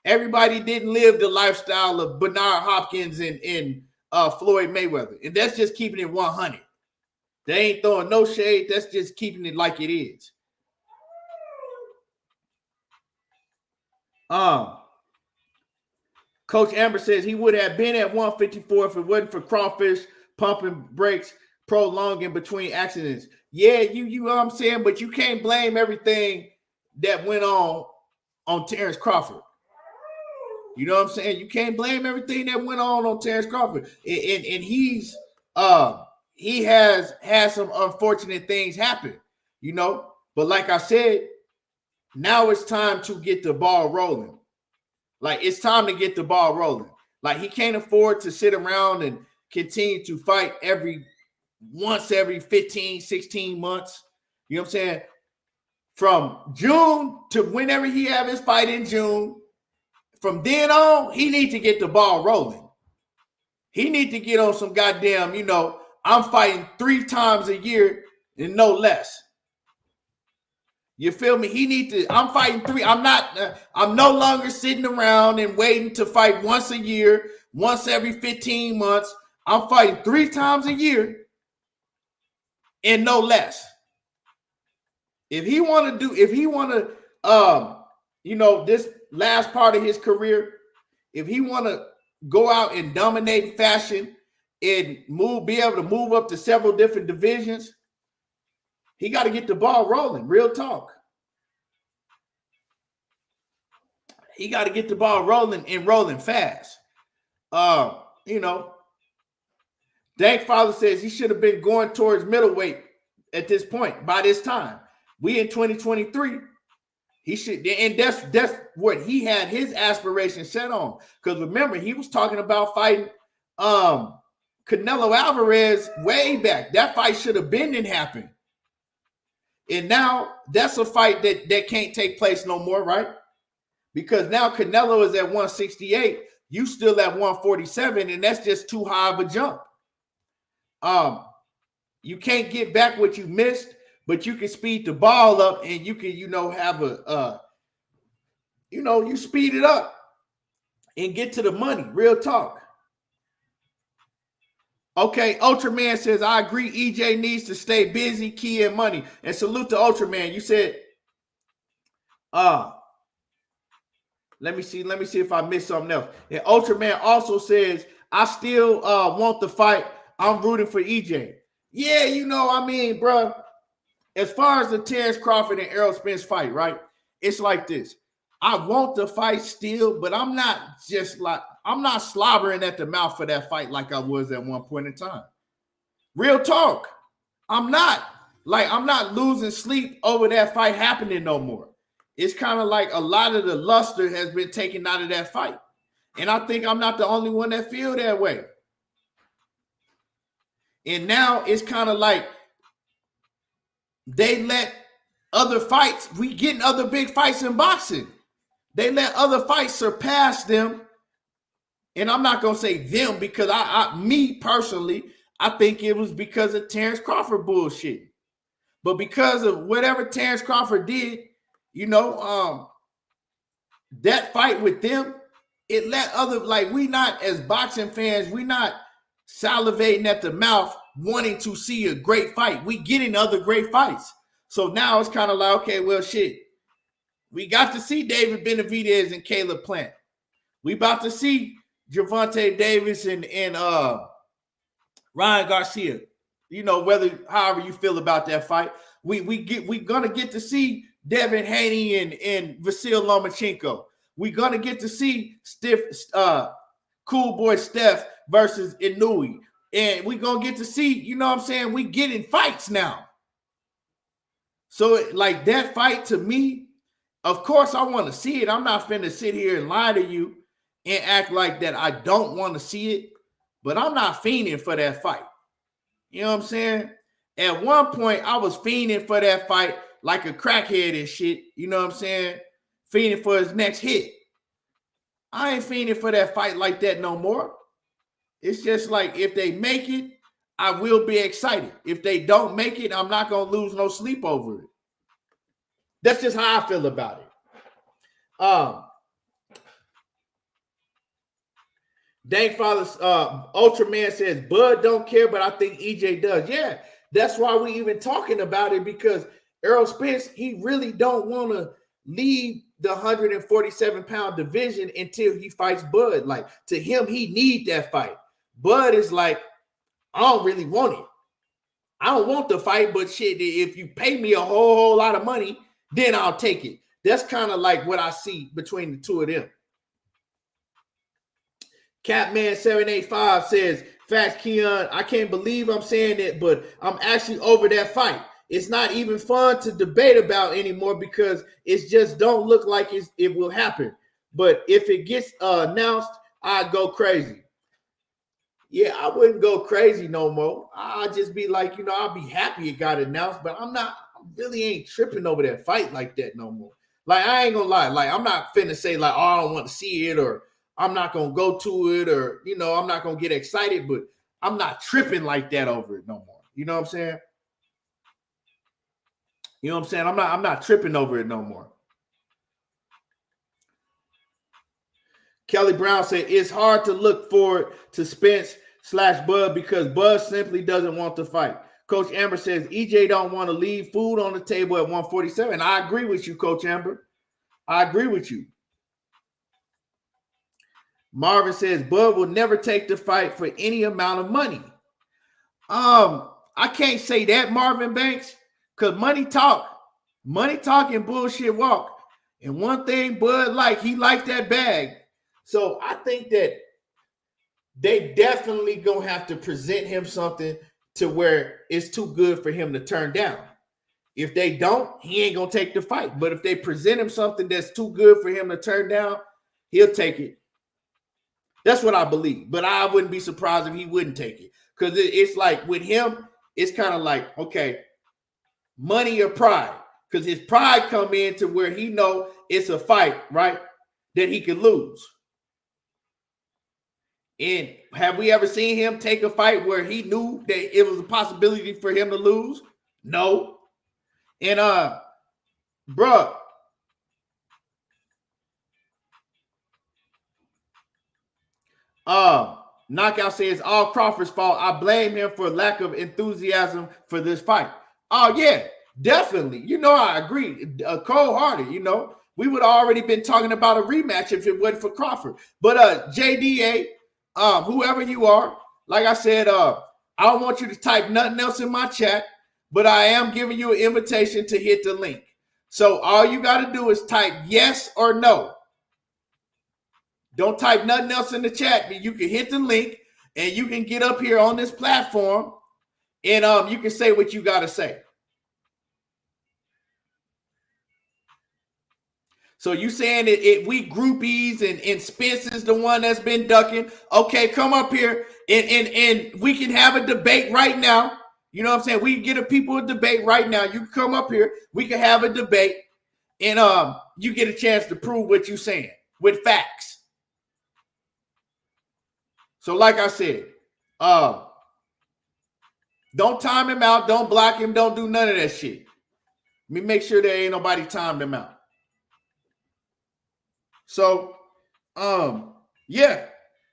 Everybody didn't live the lifestyle of Bernard Hopkins and Floyd Mayweather. And that's just keeping it 100. They ain't throwing no shade. That's just keeping it like it is. Coach Amber says he would have been at 154 if it wasn't for crawfish, pumping brakes, prolonging between accidents. Yeah, you know what I'm saying? But you can't blame everything that went on Terrence Crawford. You know what I'm saying? You can't blame everything that went on Terrence Crawford. And he has had some unfortunate things happen, you know. But like I said, now it's time to get the ball rolling. Like, it's time to get the ball rolling. Like, he can't afford to sit around and continue to fight once every 15, 16 months. You know what I'm saying? From June to whenever he have his fight in June, from then on, he needs to get the ball rolling. He needs to get on some goddamn, you know, I'm fighting 3 times a year and no less. You feel me? I'm fighting 3. I'm no longer sitting around and waiting to fight once a year, once every 15 months. I'm fighting 3 times a year and no less. If he want to, you know, this last part of his career, if he want to go out and dominate fashion and be able to move up to several different divisions, he got to get the ball rolling. Real talk. He got to get the ball rolling and rolling fast. You know, Dank Father says he should have been going towards middleweight at this point. By this time, we in 2023. He should, and that's what he had his aspirations set on. Because remember, he was talking about fighting Canelo Alvarez way back. That fight should have been and happened. And now that's a fight that can't take place no more, right? Because now Canelo is at 168, you still at 147, and that's just too high of a jump. You can't get back what you missed, but you can speed the ball up, and you can, you know, have you speed it up and get to the money. Real talk. Okay, Ultraman says, I agree, EJ needs to stay busy, key and money. And salute to Ultraman. You said, let me see if I missed something else. And Ultraman also says, I still want the fight. I'm rooting for EJ. Yeah, you know, I mean, bro, as far as the Terrence Crawford and Errol Spence fight, right? It's like this. I want the fight still, but I'm not slobbering at the mouth for that fight like I was at one point in time. Real talk. I'm not losing sleep over that fight happening no more. It's kind of like a lot of the luster has been taken out of that fight. And I think I'm not the only one that feel that way. And now it's kind of like they let other fights, we getting other big fights in boxing. They let other fights surpass them. And I'm not going to say them because me personally, I think it was because of Terrence Crawford bullshit. But because of whatever Terrence Crawford did, that fight with them, it let other, like, we not, as boxing fans, we not salivating at the mouth wanting to see a great fight. We getting other great fights. So now it's kind of like, okay, well, shit. We got to see David Benavidez and Caleb Plant. We about to see Gervonta Davis and Ryan Garcia. However you feel about that fight. We're gonna get to see Devin Haney and Vasil Lomachenko. We're gonna get to see Cool Boy Steph versus Inouye. And we're gonna get to see, we getting fights now. So like that fight, to me, of course I want to see it. I'm not finna sit here and lie to you and act like that I don't want to see it, but I'm not fiending for that fight. You know what I'm saying? At one point, I was fiending for that fight like a crackhead and shit. You know what I'm saying? Fiending for his next hit. I ain't fiending for that fight like that no more. It's just like, if they make it, I will be excited. If they don't make it, I'm not going to lose no sleep over it. That's just how I feel about it. Dank Father Ultraman says, Bud don't care, but I think EJ does. Yeah, that's why we even talking about it, because Errol Spence, he really don't want to leave the 147-pound division until he fights Bud. Like, to him, he need that fight. Bud is like, I don't really want it. I don't want the fight, but shit, if you pay me a whole lot of money, then I'll take it. That's kind of like what I see between the two of them. Catman785 says, facts, Keon, I can't believe I'm saying it, but I'm actually over that fight. It's not even fun to debate about anymore because it just don't look like it will happen. But if it gets announced, I'd go crazy. Yeah, I wouldn't go crazy no more. I'd just be like, I'll be happy it got announced, but I really ain't tripping over that fight like that no more. Like, I ain't gonna lie. Like, I'm not finna say like, oh, I don't want to see it, or I'm not going to go to it, or, I'm not going to get excited, but I'm not tripping like that over it no more. You know what I'm saying? I'm not tripping over it no more. Kelly Brown said, it's hard to look forward to Spence/Bud because Bud simply doesn't want to fight. Coach Amber says, EJ don't want to leave food on the table at 147. I agree with you, Coach Amber. I agree with you. Marvin says, Bud will never take the fight for any amount of money. I can't say that, Marvin Banks, because money talk and bullshit walk. And one thing Bud he liked that bag. So I think that they definitely gonna have to present him something to where it's too good for him to turn down. If they don't, he ain't gonna take the fight. But if they present him something that's too good for him to turn down, he'll take it. That's what I believe. But I wouldn't be surprised if he wouldn't take it. Because it's like with him, it's kind of like, okay, money or pride. Because his pride come in to where he know it's a fight, right, that he could lose. And have we ever seen him take a fight where he knew that it was a possibility for him to lose? No. And bruh, Knockout says all Crawford's fault. I blame him for lack of enthusiasm for this fight. Oh yeah, definitely. I agree. Cold-hearted. We would have already been talking about a rematch if it wasn't for Crawford. But JDA, whoever you are, like I said, I don't want you to type nothing else in my chat, but I am giving you an invitation to hit the link. So all you got to do is type yes or no. Don't type nothing else in the chat, but you can hit the link and you can get up here on this platform and you can say what you got to say. So you saying that we groupies and Spence is the one that's been ducking. Okay, come up here and we can have a debate right now. You know what I'm saying? We can get a people a debate right now. You can come up here. We can have a debate and you get a chance to prove what you're saying with facts. So like I said, Don't time him out. Don't block him. Don't do none of that shit. Let me make sure there ain't nobody timed him out. So, yeah,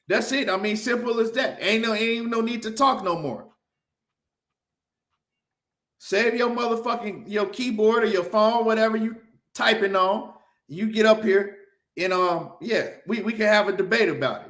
that's it. I mean, simple as that. Ain't even no need to talk no more. Save your motherfucking your keyboard or your phone, whatever you typing on. You get up here and yeah, we can have a debate about it.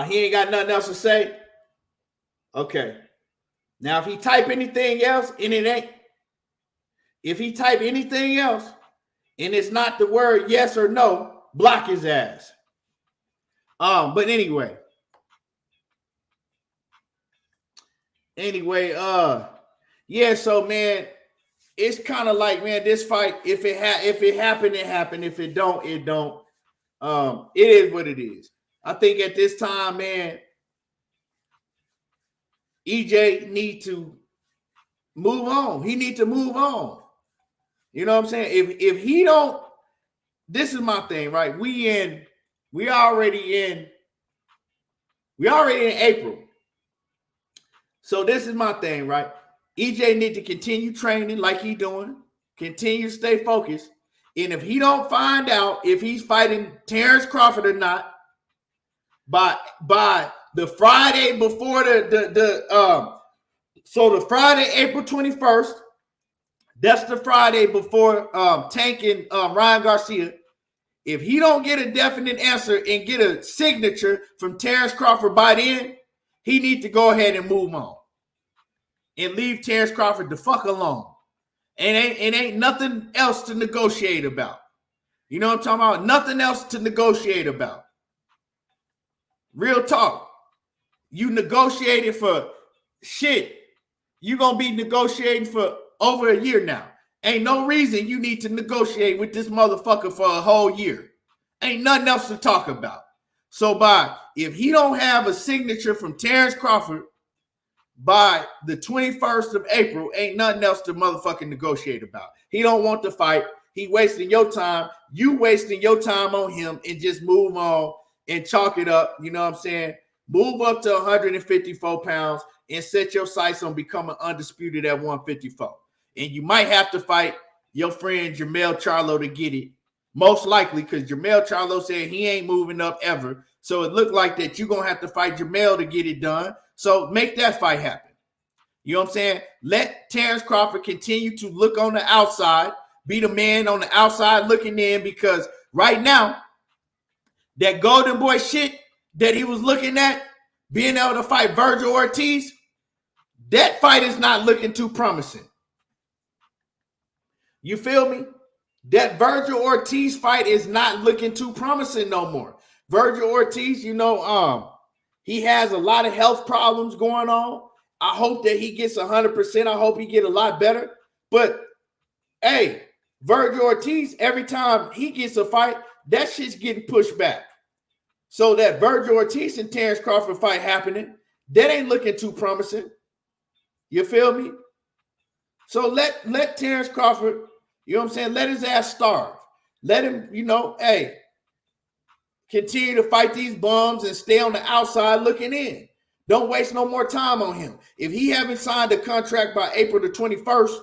He ain't got nothing else to say. Okay. Now, if he type anything else and it ain't, if he type anything else and it's not the word yes or no, block his ass. But anyway, yeah. So man, it's kind of like, man, this fight. If it happened, it happened. If it don't, it don't. It is what it is. I think at this time, man, EJ need to move on. He need to move on. You know what I'm saying? If he don't, this is my thing, right? We already in April. So this is my thing, right? EJ need to continue training like he doing, continue to stay focused. And if he don't find out if he's fighting Terrence Crawford or not by the Friday before so the Friday, April 21st, that's the Friday before Tank and Ryan Garcia. If he don't get a definite answer and get a signature from Terrence Crawford by then, he needs to go ahead and move on and leave Terrence Crawford the fuck alone. And ain't nothing else to negotiate about. You know what I'm talking about? Nothing else to negotiate about. Real talk. You negotiated for shit. You're going to be negotiating for over a year now. Ain't no reason you need to negotiate with this motherfucker for a whole year. Ain't nothing else to talk about. So if he don't have a signature from Terrence Crawford by the 21st of April, ain't nothing else to motherfucking negotiate about. He don't want to fight. He wasting your time. You wasting your time on him, and just move on and chalk it up. You know what I'm saying? Move up to 154 pounds and set your sights on becoming undisputed at 154. And you might have to fight your friend Jermell Charlo to get it. Most likely, because Jermell Charlo said he ain't moving up ever. So it looked like that you're going to have to fight Jermell to get it done. So make that fight happen. You know what I'm saying? Let Terrence Crawford continue to look on the outside, be the man on the outside looking in, because right now, that Golden Boy shit that he was looking at, being able to fight Virgil Ortiz, that fight is not looking too promising. You feel me? That Virgil Ortiz fight is not looking too promising no more. Virgil Ortiz, you know, he has a lot of health problems going on. I hope that he gets 100%. I hope he get a lot better. But, hey, Virgil Ortiz, every time he gets a fight, that shit's getting pushed back. So that Virgil Ortiz and Terrence Crawford fight happening, that ain't looking too promising. You feel me? So let Terrence Crawford, you know what I'm saying, let his ass starve. Let him, you know, hey, continue to fight these bums and stay on the outside looking in. Don't waste no more time on him. If he haven't signed a contract by April the 21st,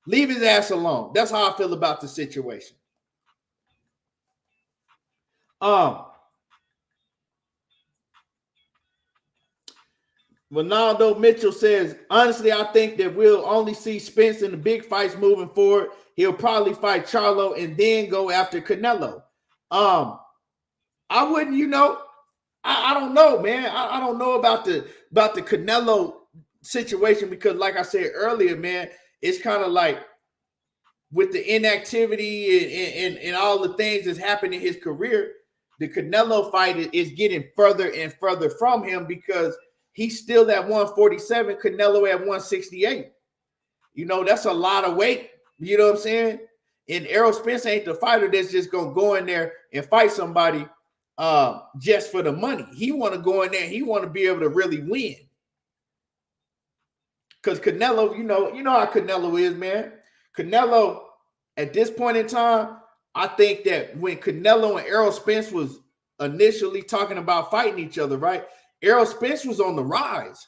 leave his ass alone. That's how I feel about the situation. Ronaldo Mitchell says, honestly, I think that we'll only see Spence in the big fights moving forward. He'll probably fight Charlo and then go after Canelo. I wouldn't, you know, I don't know, man. I don't know about the Canelo situation, because like I said earlier, man, it's kind of like with the inactivity and all the things that's happened in his career, the Canelo fight is getting further and further from him, because he's still at 147, Canelo at 168. You know, that's a lot of weight. You know what I'm saying? And Errol Spence ain't the fighter that's just going to go in there and fight somebody just for the money. He want to go in there. He want to be able to really win. Because Canelo, you know how Canelo is, man. Canelo, at this point in time, I think that when Canelo and Errol Spence was initially talking about fighting each other, right? Errol Spence was on the rise.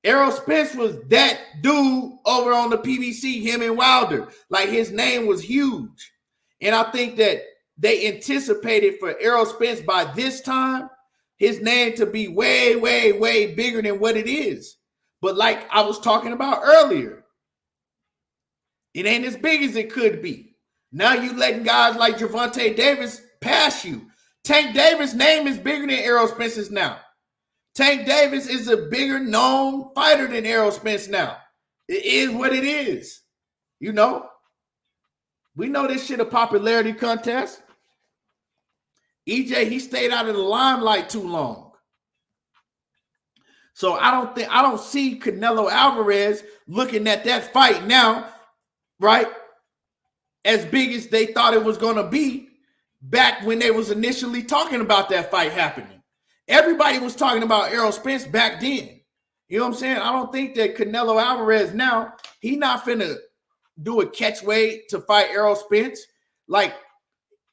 Errol Spence was that dude over on the PBC, him and Wilder. Like, his name was huge. And I think that they anticipated for Errol Spence by this time, his name to be way, way, way bigger than what it is. But like I was talking about earlier, it ain't as big as it could be. Now you letting guys like Gervonta Davis pass you. Tank Davis' name is bigger than Errol Spence's now. Tank Davis is a bigger known fighter than Errol Spence now. It is what it is. You know, we know this shit a popularity contest. EJ, he stayed out of the limelight too long. So I don't see Canelo Alvarez looking at that fight now, right, as big as they thought it was going to be back when they was initially talking about that fight happening. Everybody was talking about Errol Spence back then. You know what I'm saying? I don't think that Canelo Alvarez now, he not finna do a catch weight to fight Errol Spence. Like,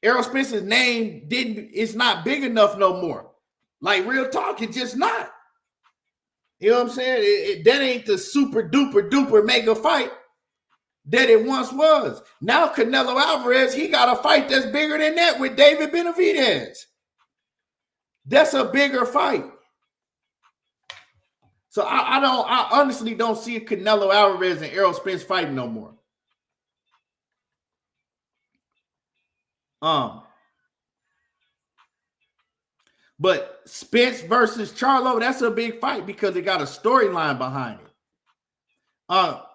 Errol Spence's name it's not big enough no more. Like, real talk, it's just not. You know what I'm saying? That ain't the super duper duper mega fight that it once was. Now Canelo Alvarez, he got a fight that's bigger than that with David Benavidez. That's a bigger fight. So I honestly don't see Canelo Alvarez and Errol Spence fighting no more. But Spence versus Charlo, that's a big fight because it got a storyline behind it.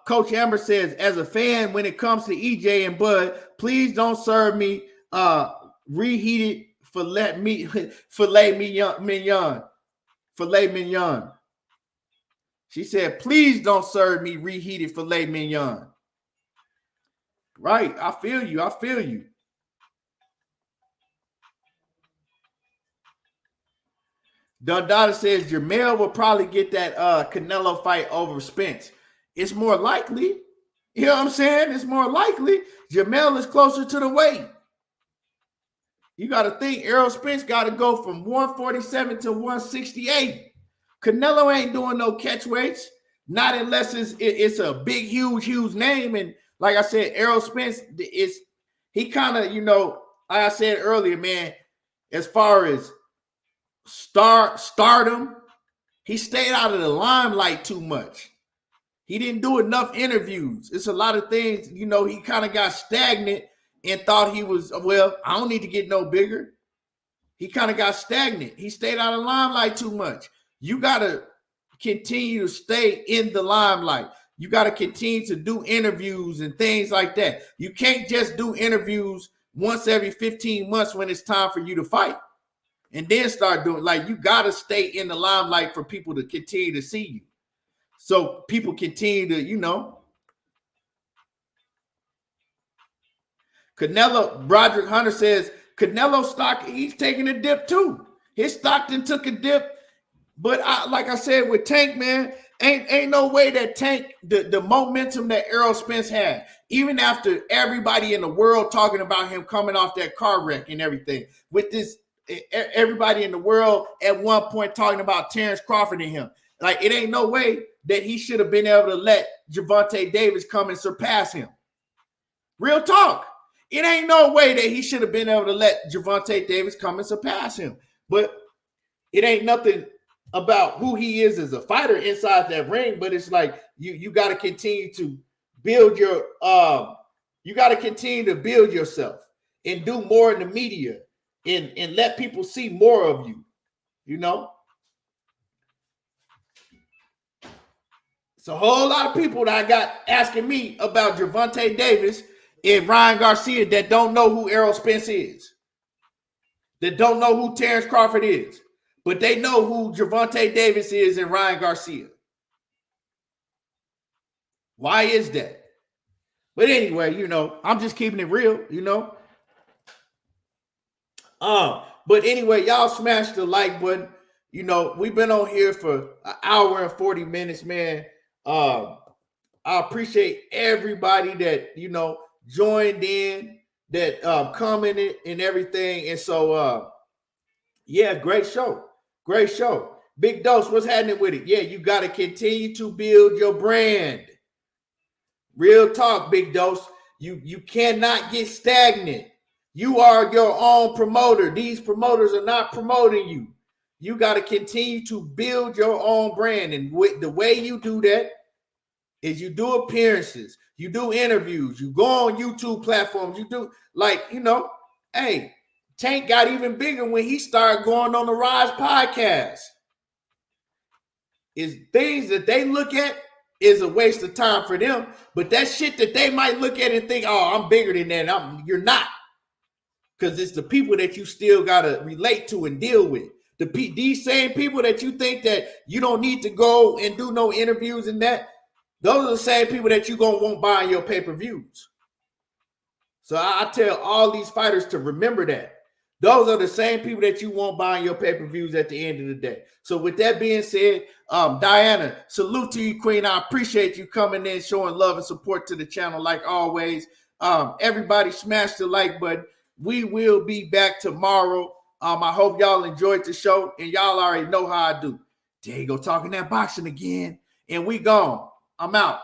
Coach Amber says, as a fan, when it comes to EJ and Bud, please don't serve me reheated filet mignon. She said, please don't serve me reheated filet mignon. Right. I feel you. Dundada says Jermell will probably get that Canelo fight over Spence. It's more likely. You know what I'm saying? It's more likely. Jermell is closer to the weight. You got to think Errol Spence got to go from 147 to 168. Canelo ain't doing no catch weights, not unless it's a big, huge name. And like I said, Errol Spence he kind of, like I said earlier, man, as far as stardom, he stayed out of the limelight too much. He didn't do enough interviews. It's a lot of things, he kind of got stagnant and thought he was, well, I don't need to get no bigger. He kind of got stagnant. He stayed out of the limelight too much. You got to continue to stay in the limelight. You got to continue to do interviews and things like that. You can't just do interviews once every 15 months when it's time for you to fight. And then start doing, you got to stay in the limelight for people to continue to see you. So people continue to, Canelo, Broderick Hunter says, Canelo stock, he's taking a dip too. His Stockton took a dip. But like I said, with Tank, man, ain't no way that Tank, the momentum that Errol Spence had, even after everybody in the world talking about him coming off that car wreck and everything, with this, everybody in the world at one point talking about Terrence Crawford and him. Like, it ain't no way that he should have been able to let Gervonta Davis come and surpass him. Real talk. It ain't no way that he should have been able to let Gervonta Davis come and surpass him. But it ain't nothing about who he is as a fighter inside that ring. But it's like you got to continue to build your you got to continue to build yourself and do more in the media and let people see more of you. It's a whole lot of people that I got asking me about Gervonta Davis and Ryan Garcia that don't know who Errol Spence is, that don't know who Terrence Crawford is, but they know who Gervonta Davis is and Ryan Garcia. Why is that? But anyway, I'm just keeping it real, But anyway, y'all smash the like button. You know, we've been on here for an hour and 40 minutes, man. I appreciate everybody that, you know, joined in, that commented and everything. And so, yeah, great show. Great show. Big Dose, what's happening with it? Yeah, you got to continue to build your brand. Real talk, Big Dose. You cannot get stagnant. You are your own promoter. These promoters are not promoting you. You got to continue to build your own brand. And the way you do that is you do appearances, you do interviews, you go on YouTube platforms, you do, like, you know, hey, Tank got even bigger when he started going on the Rise podcast. Is things that they look at is a waste of time for them, but that shit that they might look at and think, oh, I'm bigger than that. You're not, because it's the people that you still gotta relate to and deal with. These same people that you think that you don't need to go and do no interviews and that, those are the same people that you gonna want buying your pay-per-views. So I tell all these fighters to remember that. Those are the same people that you want buying your pay-per-views at the end of the day. So with that being said, Diana, salute to you, Queen. I appreciate you coming in, showing love and support to the channel like always. Everybody smash the like button. We will be back tomorrow. I hope y'all enjoyed the show, and y'all already know how I do. There you go, talking that boxing again, and we gone. I'm out.